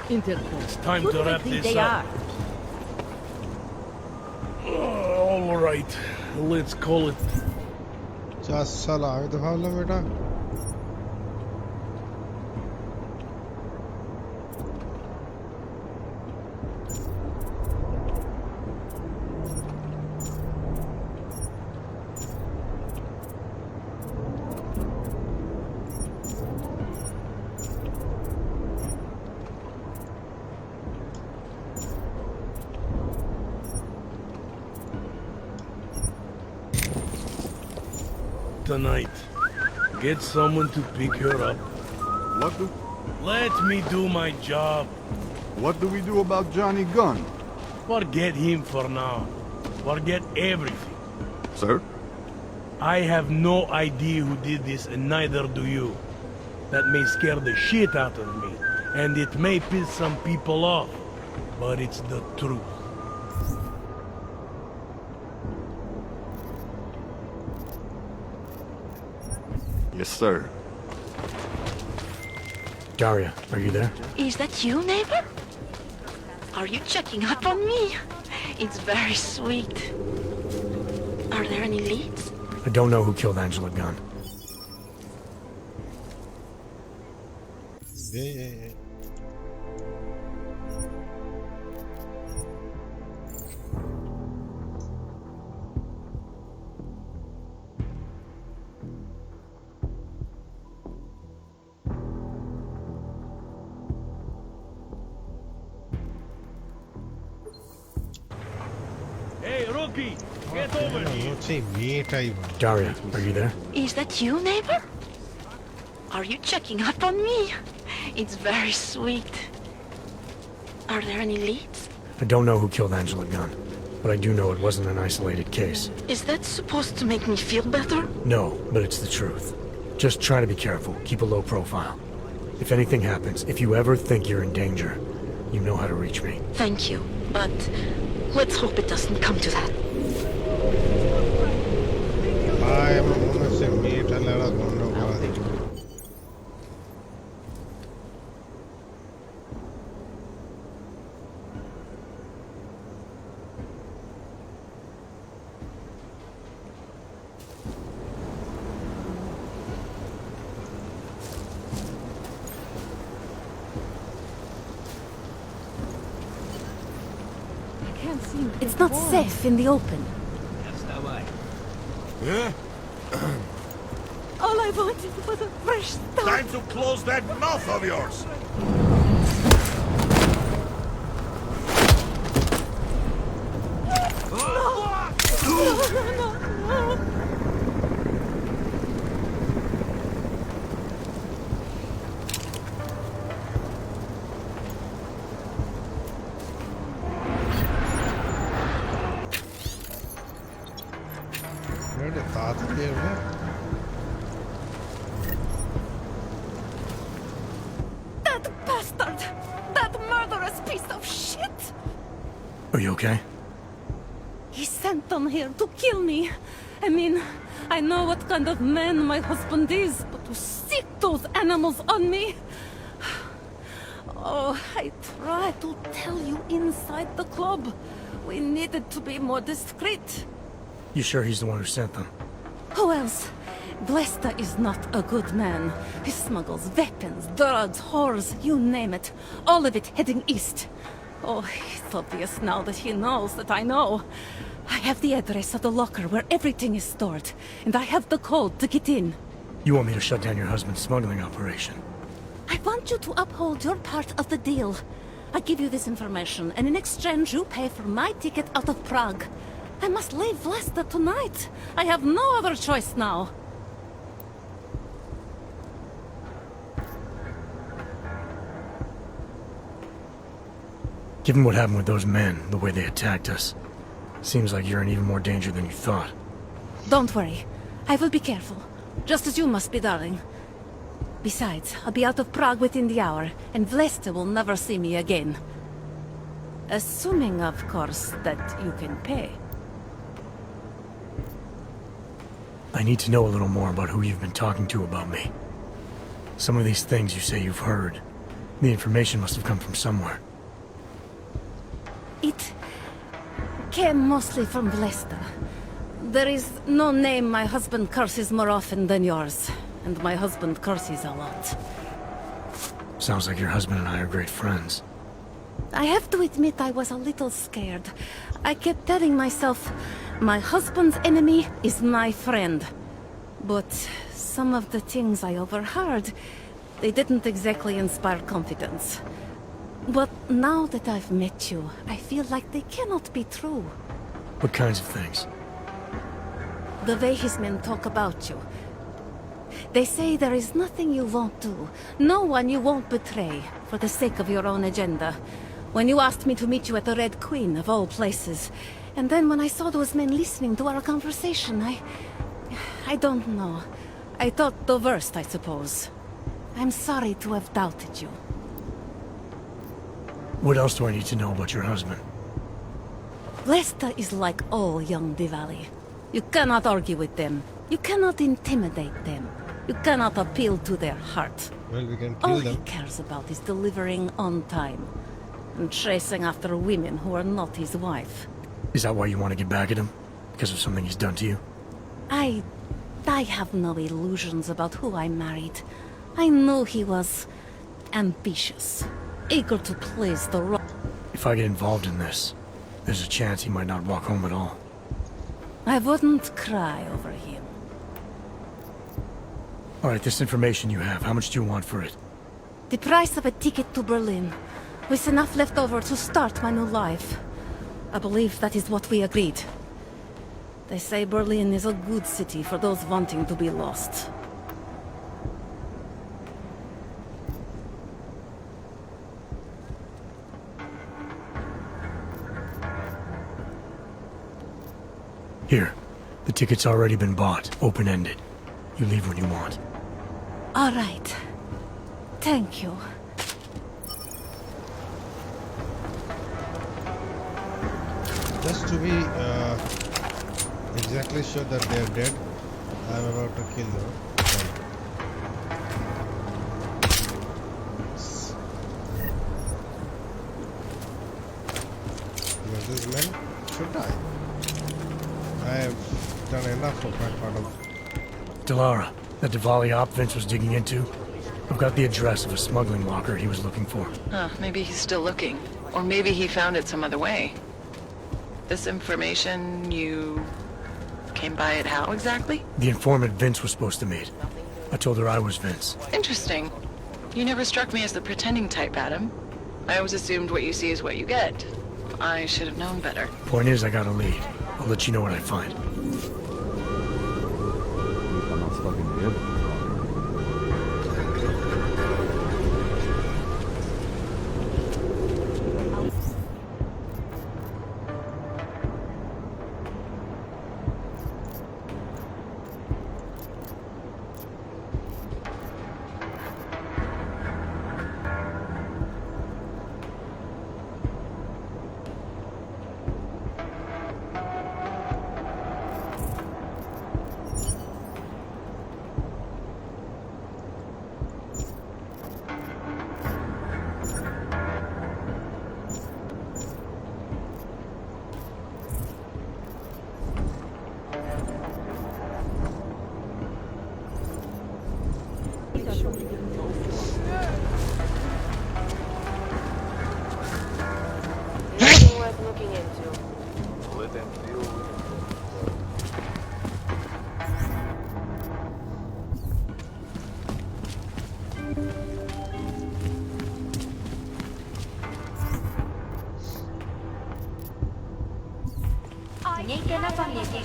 Interpol. It's time Who to do they wrap think this they up. are? All right. Let's call it... 50 साल आगे तो भावला बेटा tonight. Get someone to pick her up. What do... Let me do my job. What do we do about Johnny Gunn? Forget him for now. Forget everything. Sir? I have no idea who did this, and neither do you. That may scare the shit out of me, and it may piss some people off, but it's the truth. Yes, sir. Daria, are you there? Is that you, neighbor? Are you checking up on me? It's very sweet. Are there any leads? I don't know who killed Angela Gunn. Yeah. Hey, rookie! Get over here! Daria, are you there? Is that you, neighbor? Are you checking up on me? It's very sweet. Are there any leads? I don't know who killed Angela Gunn, but I do know it wasn't an isolated case. Is that supposed to make me feel better? No, but it's the truth. Just try to be careful. Keep a low profile. If anything happens, if you ever think you're in danger, you know how to reach me. Thank you, but let's hope it doesn't come to that. I am going to meet a lot of It's not safe in the open. Yeah? All I wanted was a fresh start. Time to close that mouth of yours! No. That bastard! That murderous piece of shit! Are you okay? He said sent them here to kill me. I mean, I know what kind of man my husband is, but to sick those animals on me... Oh, I tried to tell you inside the club. We needed to be more discreet. You sure he's the one who sent them? Who else? Blesta is not a good man. He smuggles weapons, drugs, whores, you name it. All of it heading east. Oh, it's obvious now that he knows that I know. I have the address of the locker where everything is stored, and I have the code to get in. You want me to shut down your husband's smuggling operation? I want you to uphold your part of the deal. I give you this information, and in exchange you pay for my ticket out of Prague. I must leave Vlasta tonight. I have no other choice now. Given what happened with those men, the way they attacked us, seems like you're in even more danger than you thought. Don't worry. I will be careful. Just as you must be, darling. Besides, I'll be out of Prague within the hour, and Vlasta will never see me again. Assuming, of course, that you can pay. I need to know a little more about who you've been talking to about me. Some of these things you say you've heard. The information must have come from somewhere. It came mostly from Vlasta. There is no name my husband curses more often than yours, and my husband curses a lot. Sounds like your husband and I are great friends. I have to admit I was a little scared. I kept telling myself, my husband's enemy is my friend. But some of the things I overheard, they didn't exactly inspire confidence. But now that I've met you, I feel like they cannot be true. What kinds of things? The way his men talk about you. They say there is nothing you won't do, no one you won't betray, for the sake of your own agenda. When you asked me to meet you at the Red Queen, of all places, and then when I saw those men listening to our conversation, I don't know. I thought the worst, I suppose. I'm sorry to have doubted you. What else do I need to know about your husband? Vlasta is like all young Diwali. You cannot argue with them. You cannot intimidate them. You cannot appeal to their heart. Well, we can kill all them. he cares about is delivering on time. And chasing after women who are not his wife. Is that why you want to get back at him? Because of something he's done to you? I have no illusions about who I married. I knew he was ambitious, eager to please the wrong. If I get involved in this, there's a chance he might not walk home at all. I wouldn't cry over him. Alright, this information you have, how much do you want for it? The price of a ticket to Berlin, with enough left over to start my new life. I believe that is what we agreed. They say Berlin is a good city for those wanting to be lost. Here, the ticket's already been bought, open-ended. You leave when you want. All right. Thank you. Just to be exactly sure that they are dead, I'm about to kill them. Because these men should die. I have done enough of my part of... Delara, that Diwali op Vince was digging into? I've got the address of a smuggling locker he was looking for. Maybe he's still looking. Or maybe he found it some other way. This information, you came by it how exactly? The informant Vince was supposed to meet. I told her I was Vince. Interesting. You never struck me as the pretending type, Adam. I always assumed what you see is what you get. I should have known better. Point is, I got a lead. I'll let you know what I find.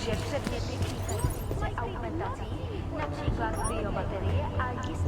się przedmiety klikalistycznej augmentacji, na przykład biobaterie, a jest...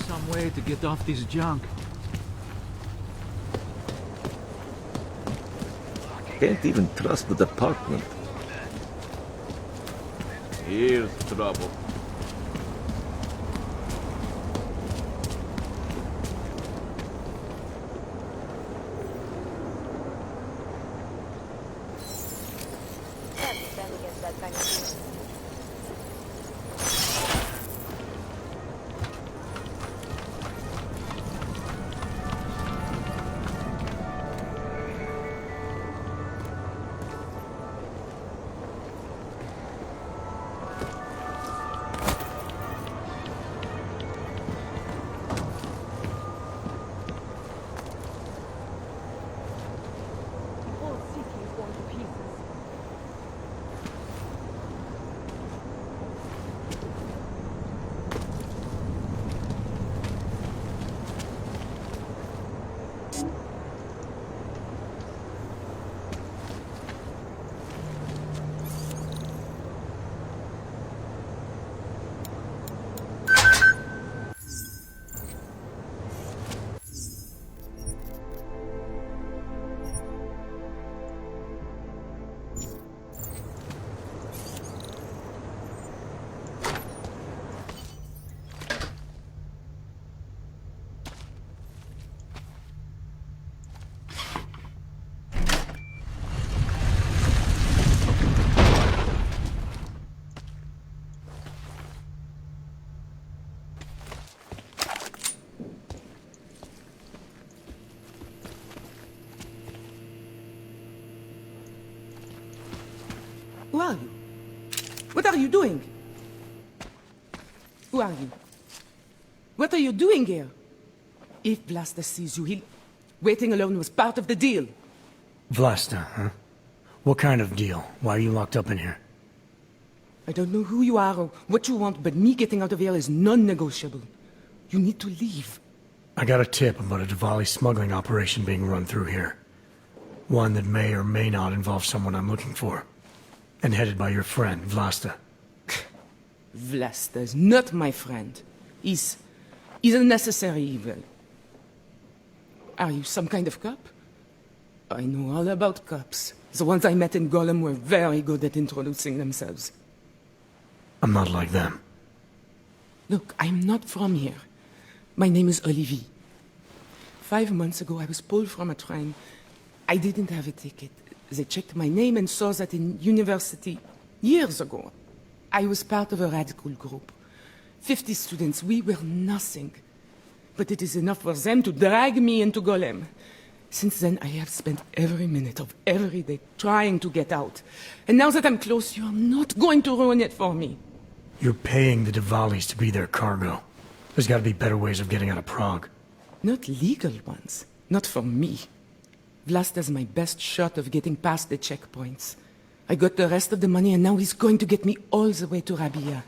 Some way to get off this junk. Can't even trust the department. Here's trouble. Who are you? What are you doing? Who are you? What are you doing here? If Vlasta sees you, he'll... Waiting alone was part of the deal. Vlasta, huh? What kind of deal? Why are you locked up in here? I don't know who you are or what you want, but me getting out of here is non-negotiable. You need to leave. I got a tip about a Diwali smuggling operation being run through here. One that may or may not involve someone I'm looking for. And headed by your friend, Vlasta. Vlasta is not my friend. He's a necessary evil. Are you some kind of cop? I know all about cops. The ones I met in Golem were very good at introducing themselves. I'm not like them. Look, I'm not from here. My name is Olivier. 5 months ago, I was pulled from a train. I didn't have a ticket. They checked my name and saw that in university years ago. I was part of a radical group. 50 students, we were nothing. But it is enough for them to drag me into Golem. Since then, I have spent every minute of every day trying to get out. And now that I'm close, you're not going to ruin it for me. You're paying the Diwalis to be their cargo. There's got to be better ways of getting out of Prague. Not legal ones. Not for me. Vlasta's my best shot of getting past the checkpoints. I got the rest of the money and now he's going to get me all the way to Rabia.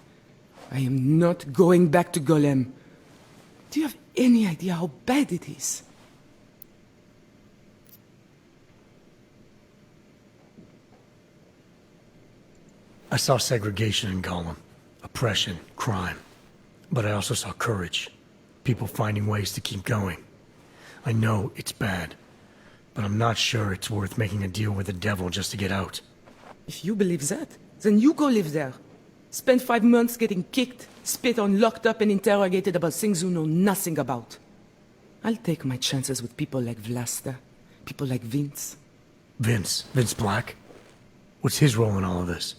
I am not going back to Golem. Do you have any idea how bad it is? I saw segregation in Golem. Oppression, crime. But I also saw courage. People finding ways to keep going. I know it's bad. But I'm not sure it's worth making a deal with the devil just to get out. If you believe that, then you go live there. Spend 5 months getting kicked, spit on, locked up and interrogated about things you know nothing about. I'll take my chances with people like Vlasta. People like Vince. Vince Black? What's his role in all of this?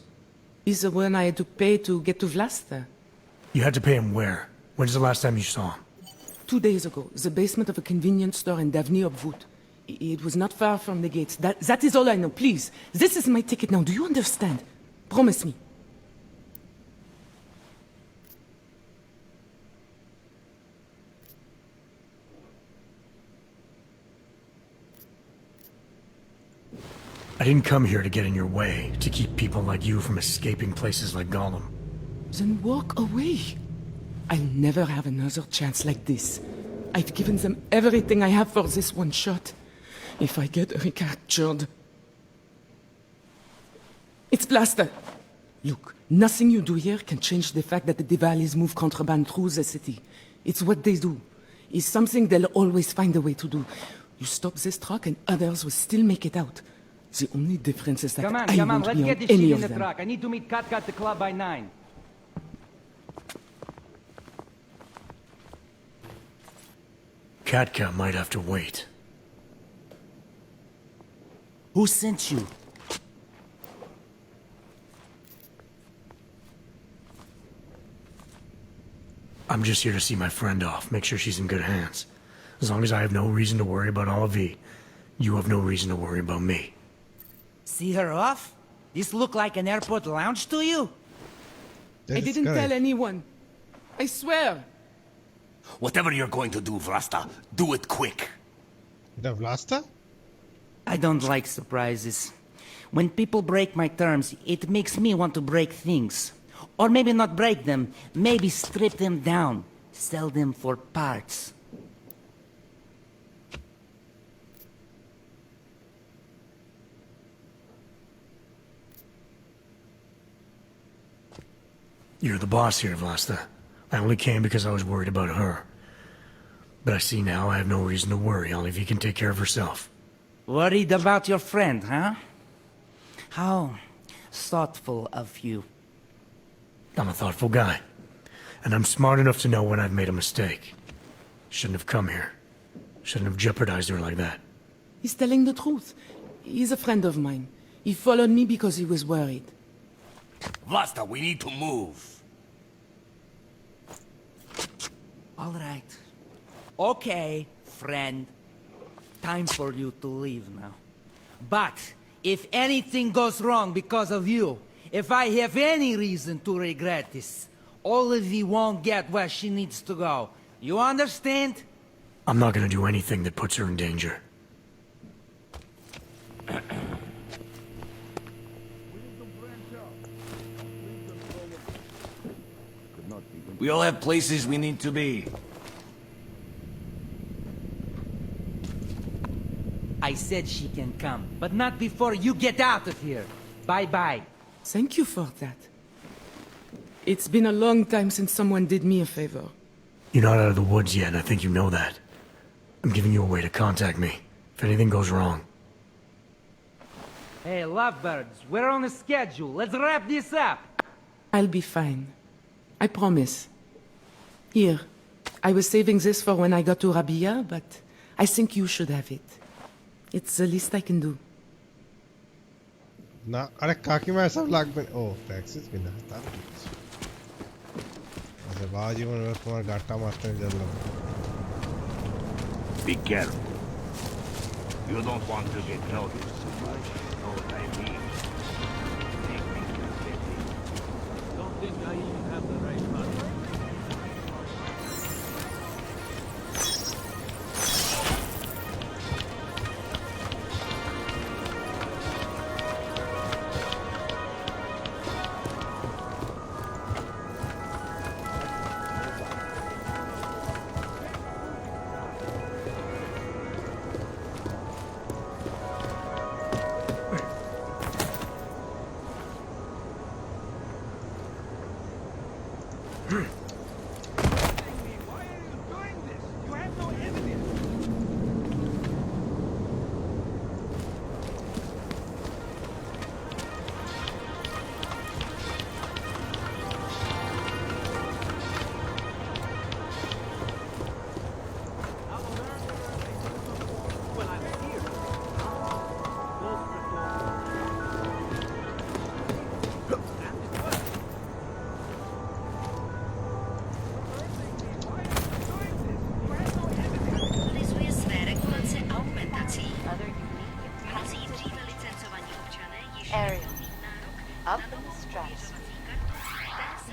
He's the one I had to pay to get to Vlasta. You had to pay him where? When's the last time you saw him? 2 days ago, the basement of a convenience store in Davni Obvut. It was not far from the gates. That is all I know. Please, this is my ticket now. Do you understand? Promise me. I didn't come here to get in your way, to keep people like you from escaping places like Golem. Then walk away. I'll never have another chance like this. I've given them everything I have for this one shot. If I get recaptured... It's Vlasta! Look, nothing you do here can change the fact that the Diwalis move contraband through the city. It's what they do. It's something they'll always find a way to do. You stop this truck and others will still make it out. The only difference is that Come I on, won't let's be get on this any shit in of the them. truck. I need to meet Katka at the club by 9. Katka might have to wait. Who sent you? I'm just here to see my friend off, make sure she's in good hands. As long as I have no reason to worry about Olivier, you have no reason to worry about me. See her off? This look like an airport lounge to you? I didn't tell anyone. I swear. Whatever you're going to do, Vlasta, do it quick. The Vlasta? I don't like surprises. When people break my terms, it makes me want to break things. Or maybe not break them, maybe strip them down. Sell them for parts. You're the boss here, Vlasta. I only came because I was worried about her. But I see now I have no reason to worry. Olivier can take care of herself. Worried about your friend, huh? How thoughtful of you. I'm a thoughtful guy. And I'm smart enough to know when I've made a mistake. Shouldn't have come here. Shouldn't have jeopardized her like that. He's telling the truth. He's a friend of mine. He followed me because he was worried. Vlasta, we need to move. All right. Okay, friend. Time for you to leave now. But if anything goes wrong because of you, if I have any reason to regret this, Olivier won't get where she needs to go. You understand? I'm not gonna do anything that puts her in danger. We all have places we need to be. I said she can come, but not before you get out of here. Bye-bye. Thank you for that. It's been a long time since someone did me a favor. You're not out of the woods yet, and I think you know that. I'm giving you a way to contact me, if anything goes wrong. Hey, lovebirds, we're on a schedule. Let's wrap this up. I'll be fine. I promise. Here, I was saving this for when I got to Rabia, but I think you should have it. It's the least I can do. ना अरे काकी मैं सब लाख में ओ taxes भी ना था ऐसे बाजी में तुम्हारा गाटा मारते हैं जल लगा Be careful. You don't want to get noticed too much. Know what I mean? Don't think I even have the right money.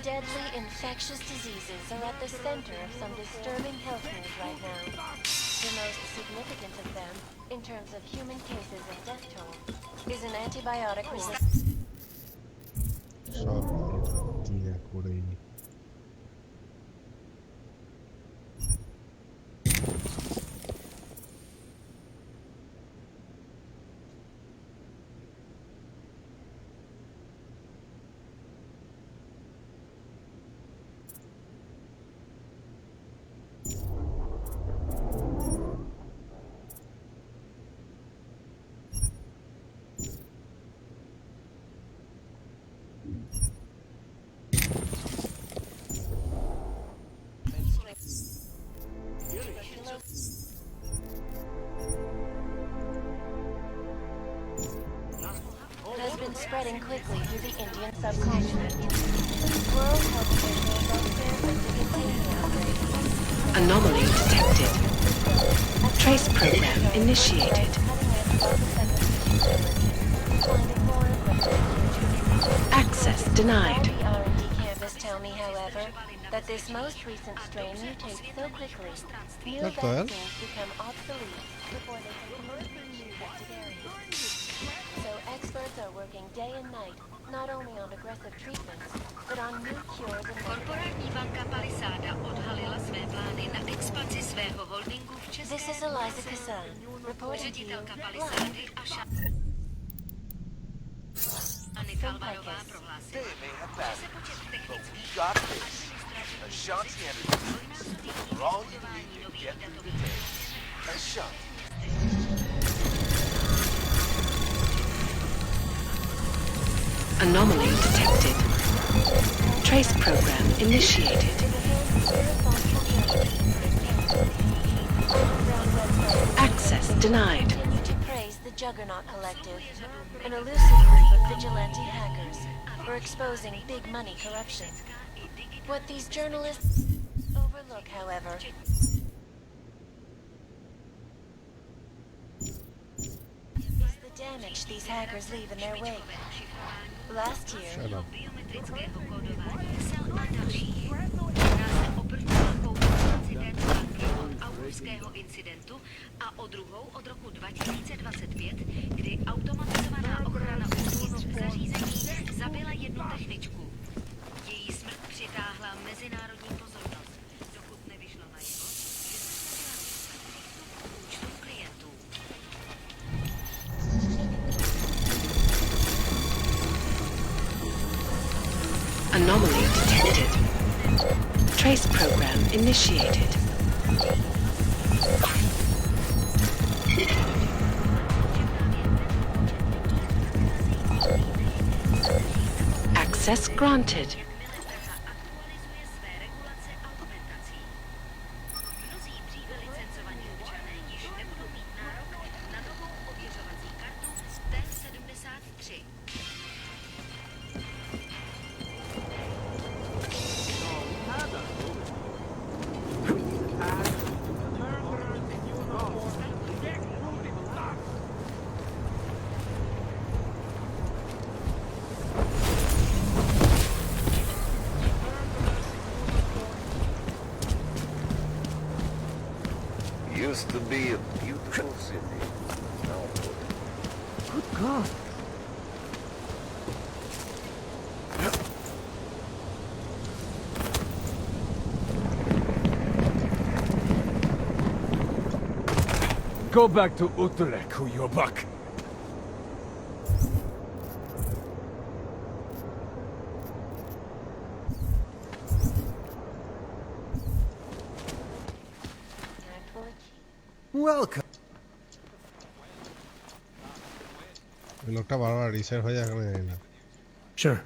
Deadly infectious diseases are at the center of some disturbing health news right now. The most significant of them, in terms of human cases and death toll, is an antibiotic resistance. Spreading quickly through the Indian subcontinent. World Health officials are fearful to contain the outbreak. Anomaly detected. Trace program initiated. Access denied. The R&D campus tell me, however, that this most recent strain mutates so quickly, new vaccines become obsolete before they can emerge from new infected areas. So experts are working day and night, not only on aggressive treatments, but on new cures and Korporátní banka Palisada odhalila své plány na expanzi svého holdingu v České This is Eliza Kassan, reporting to you ředitelka Palisády a Anny Kalvarová prohlásila, že se počet technických Ashanti Energy. For all you need to get through the day. Ashanti. Anomaly detected. Trace program initiated. Access denied. Continue to praise the Juggernaut Collective, an elusive group of vigilante hackers for exposing big money corruption. What these journalists overlook, however, is the damage these hackers leave in their wake. Last year, biometrického kódování SL a dalších. Jedná se o první velkou incident od augustského incidentu a o druhou od roku 2025, kdy automatizovaná ochrana uvnitř zařízení zabila jednu techničku. Její smrt přitáhla mezinárodní pozornost, dokud nevyšlo najevo, že smrt byla přístup k účtům klientů. Trace program initiated. Access granted. Used to be a beautiful city. Now, Good God. Go back to Utrecht, you buck. Welcome. এই লোকটা বারবার reset হয়ে যায় কেন জানি না। Sure.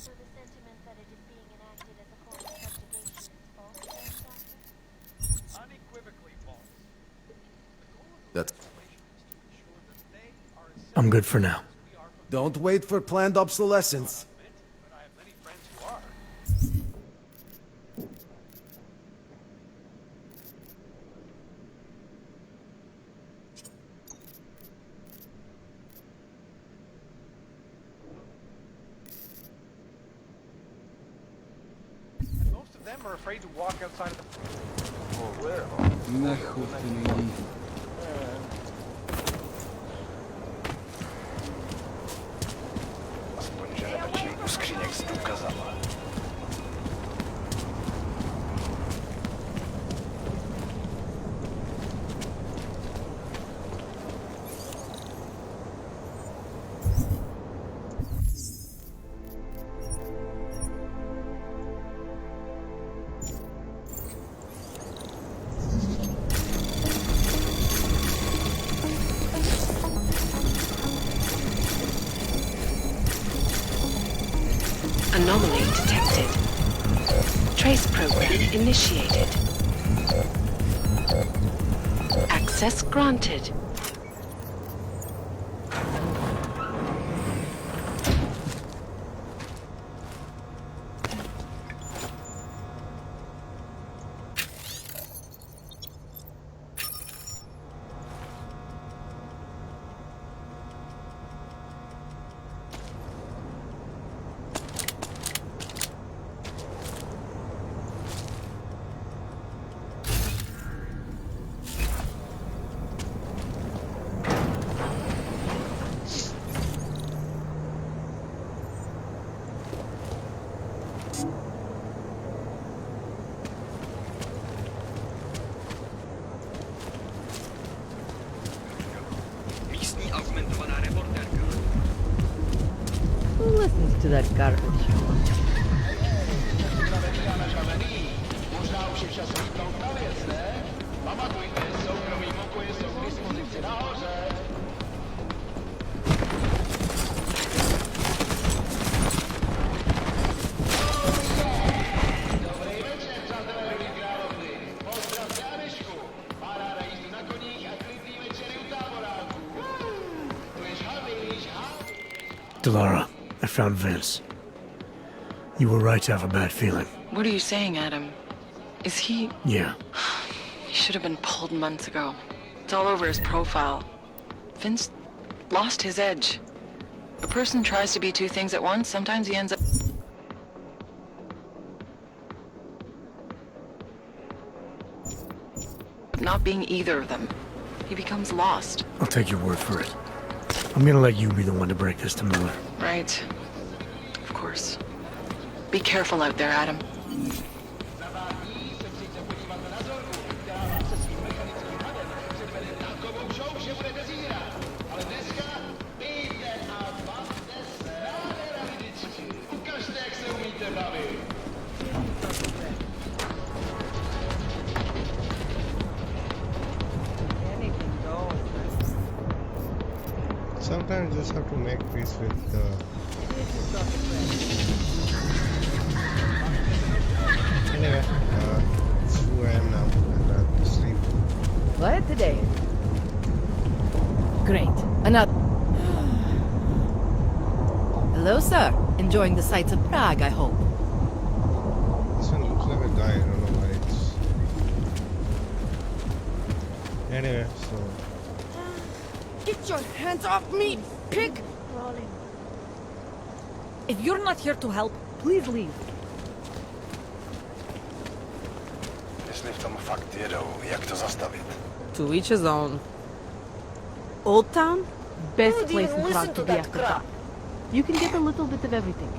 So the sentiment that it is being enacted as a form of subjugation is false, then, Doctor? Unequivocally false. That's... I'm good for now. Don't wait for planned obsolescence. Most of them are afraid to walk outside of the... or where? Aspoň, že nebečí u skříněk s důkazama. Anomaly detected. Trace program initiated. Access granted. Who listens to that garbage? Delara, I found Vince. You were right to have a bad feeling. What are you saying, Adam? Is he... Yeah. He should have been pulled months ago. It's all over his profile. Vince lost his edge. A person tries to be two things at once, sometimes he ends up... not being either of them. He becomes lost. I'll take your word for it. I'm gonna let you be the one to break this to Miller. Right. Of course. Be careful out there, Adam. Sometimes you just have to make peace with the... Anyway, it's who I am now, and I have to sleep. Quiet today. Great. Another. Hello, sir. Enjoying the sights of Prague, I hope. This one looks like a guy, I don't know why it's... Anyway, so... Get your hands off me, pig! If you're not here to help, please leave. Jestli v tom fakt jedou, jak to zastavit? To each his own. Old Town? Best place in Prague to be after dark. You can get a little bit of everything.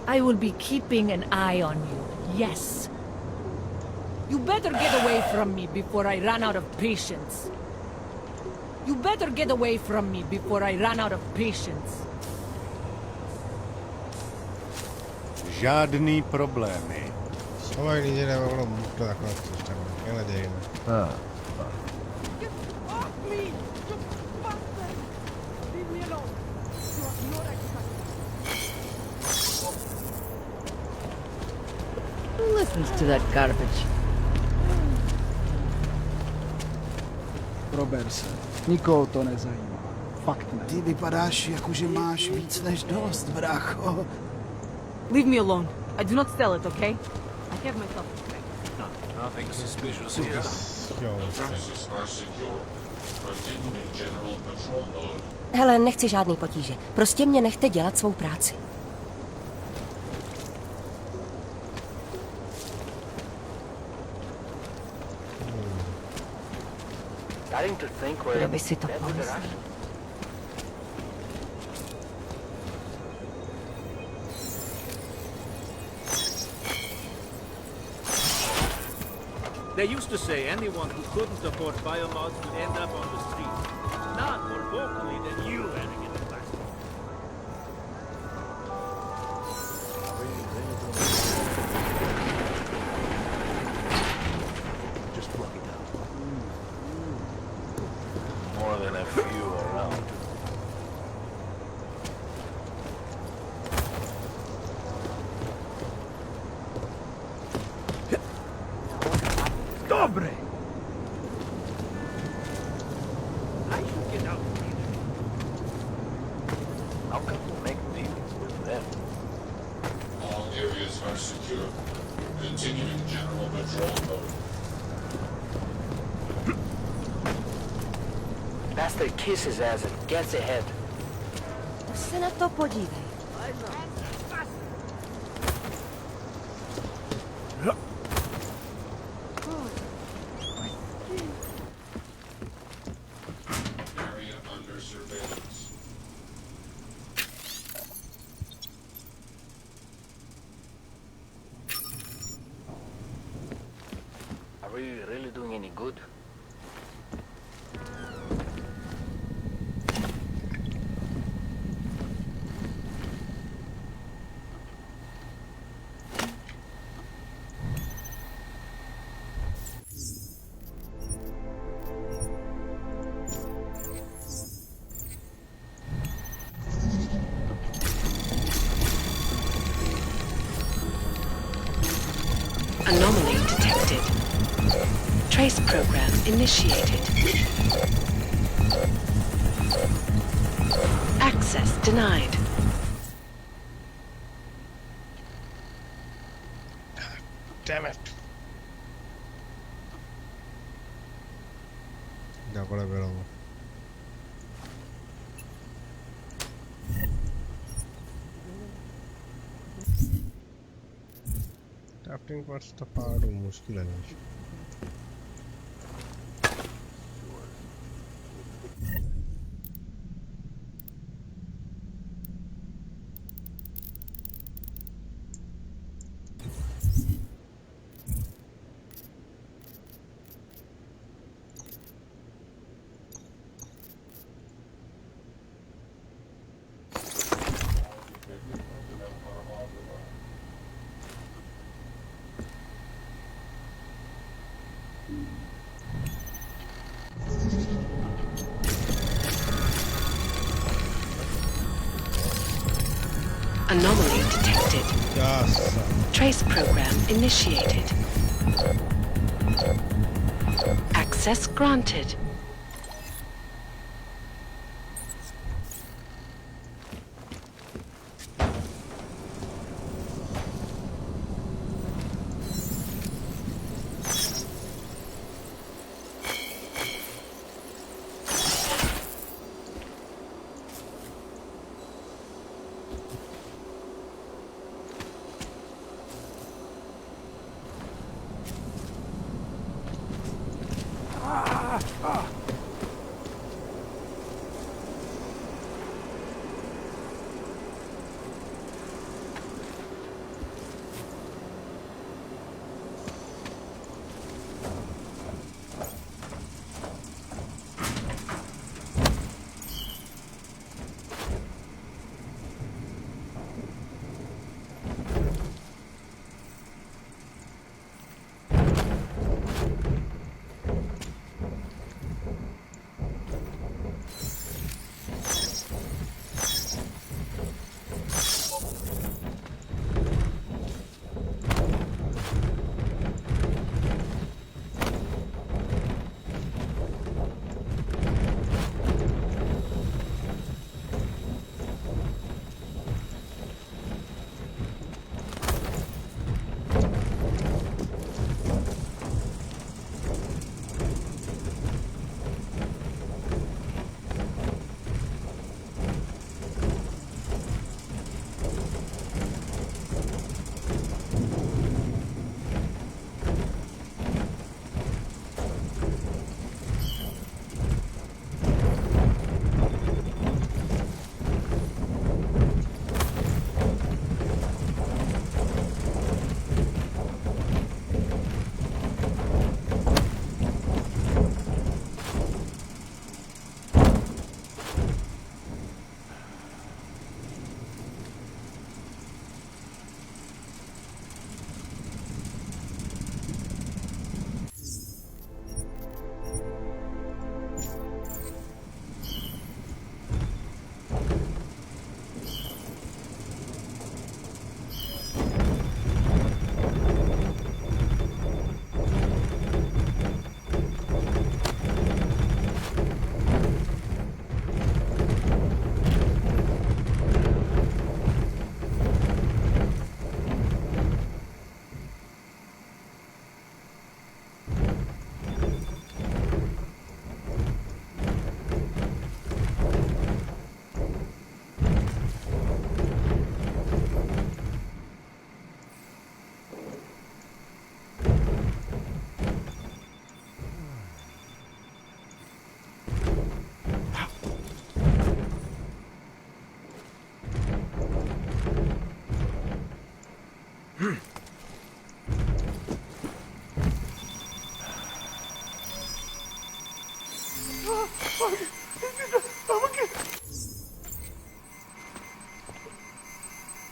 I will be keeping an eye on you. Yes. You better get away from me before I run out of patience. You better get away from me before I run out of patience. Žádný problémy. Sova nije nema ono mušta da kroz češta, nema da ima. Get off me, you bastard! Leave me alone. You have no right to touch me. Who listens to that garbage? Prober se. Nikoho to nezajímá. Fakt ne. Ty vypadáš jako, že máš víc než dost, brácho. Leave me alone. I do not sell it, okay? I have myself respect. Nothing suspicious here. Premises are secure. Continuing general patrol mode. Hele, nechci žádný potíže. Prostě mě nechte dělat svou práci. Kdo by si to pomyslel? They used to say anyone who couldn't afford biomods would end up on the street. Not more vocally than you, arrogant bastard. Just plug it out. More than a few around. Dobre! I should get out. How can you make dealings with them? All areas are secure. Continuing general patrol mode. Bastard kisses his ass and gets ahead. To se na to podívej. Area under surveillance. Are we really doing any good? Anomaly detected. Trace program initiated. Access denied. Damn it. Ya para ver algo. Fighting পার্টসটা পাওয়াটা মুশকিল আছে বেশি। Anomaly detected. Yes. Trace program initiated. Access granted.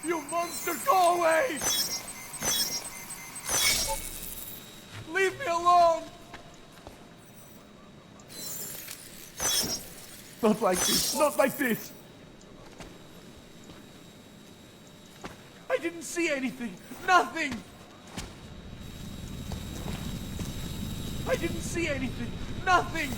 You monster, go away! Leave me alone! Not like this, not like this! I didn't see anything, nothing! I didn't see anything, nothing!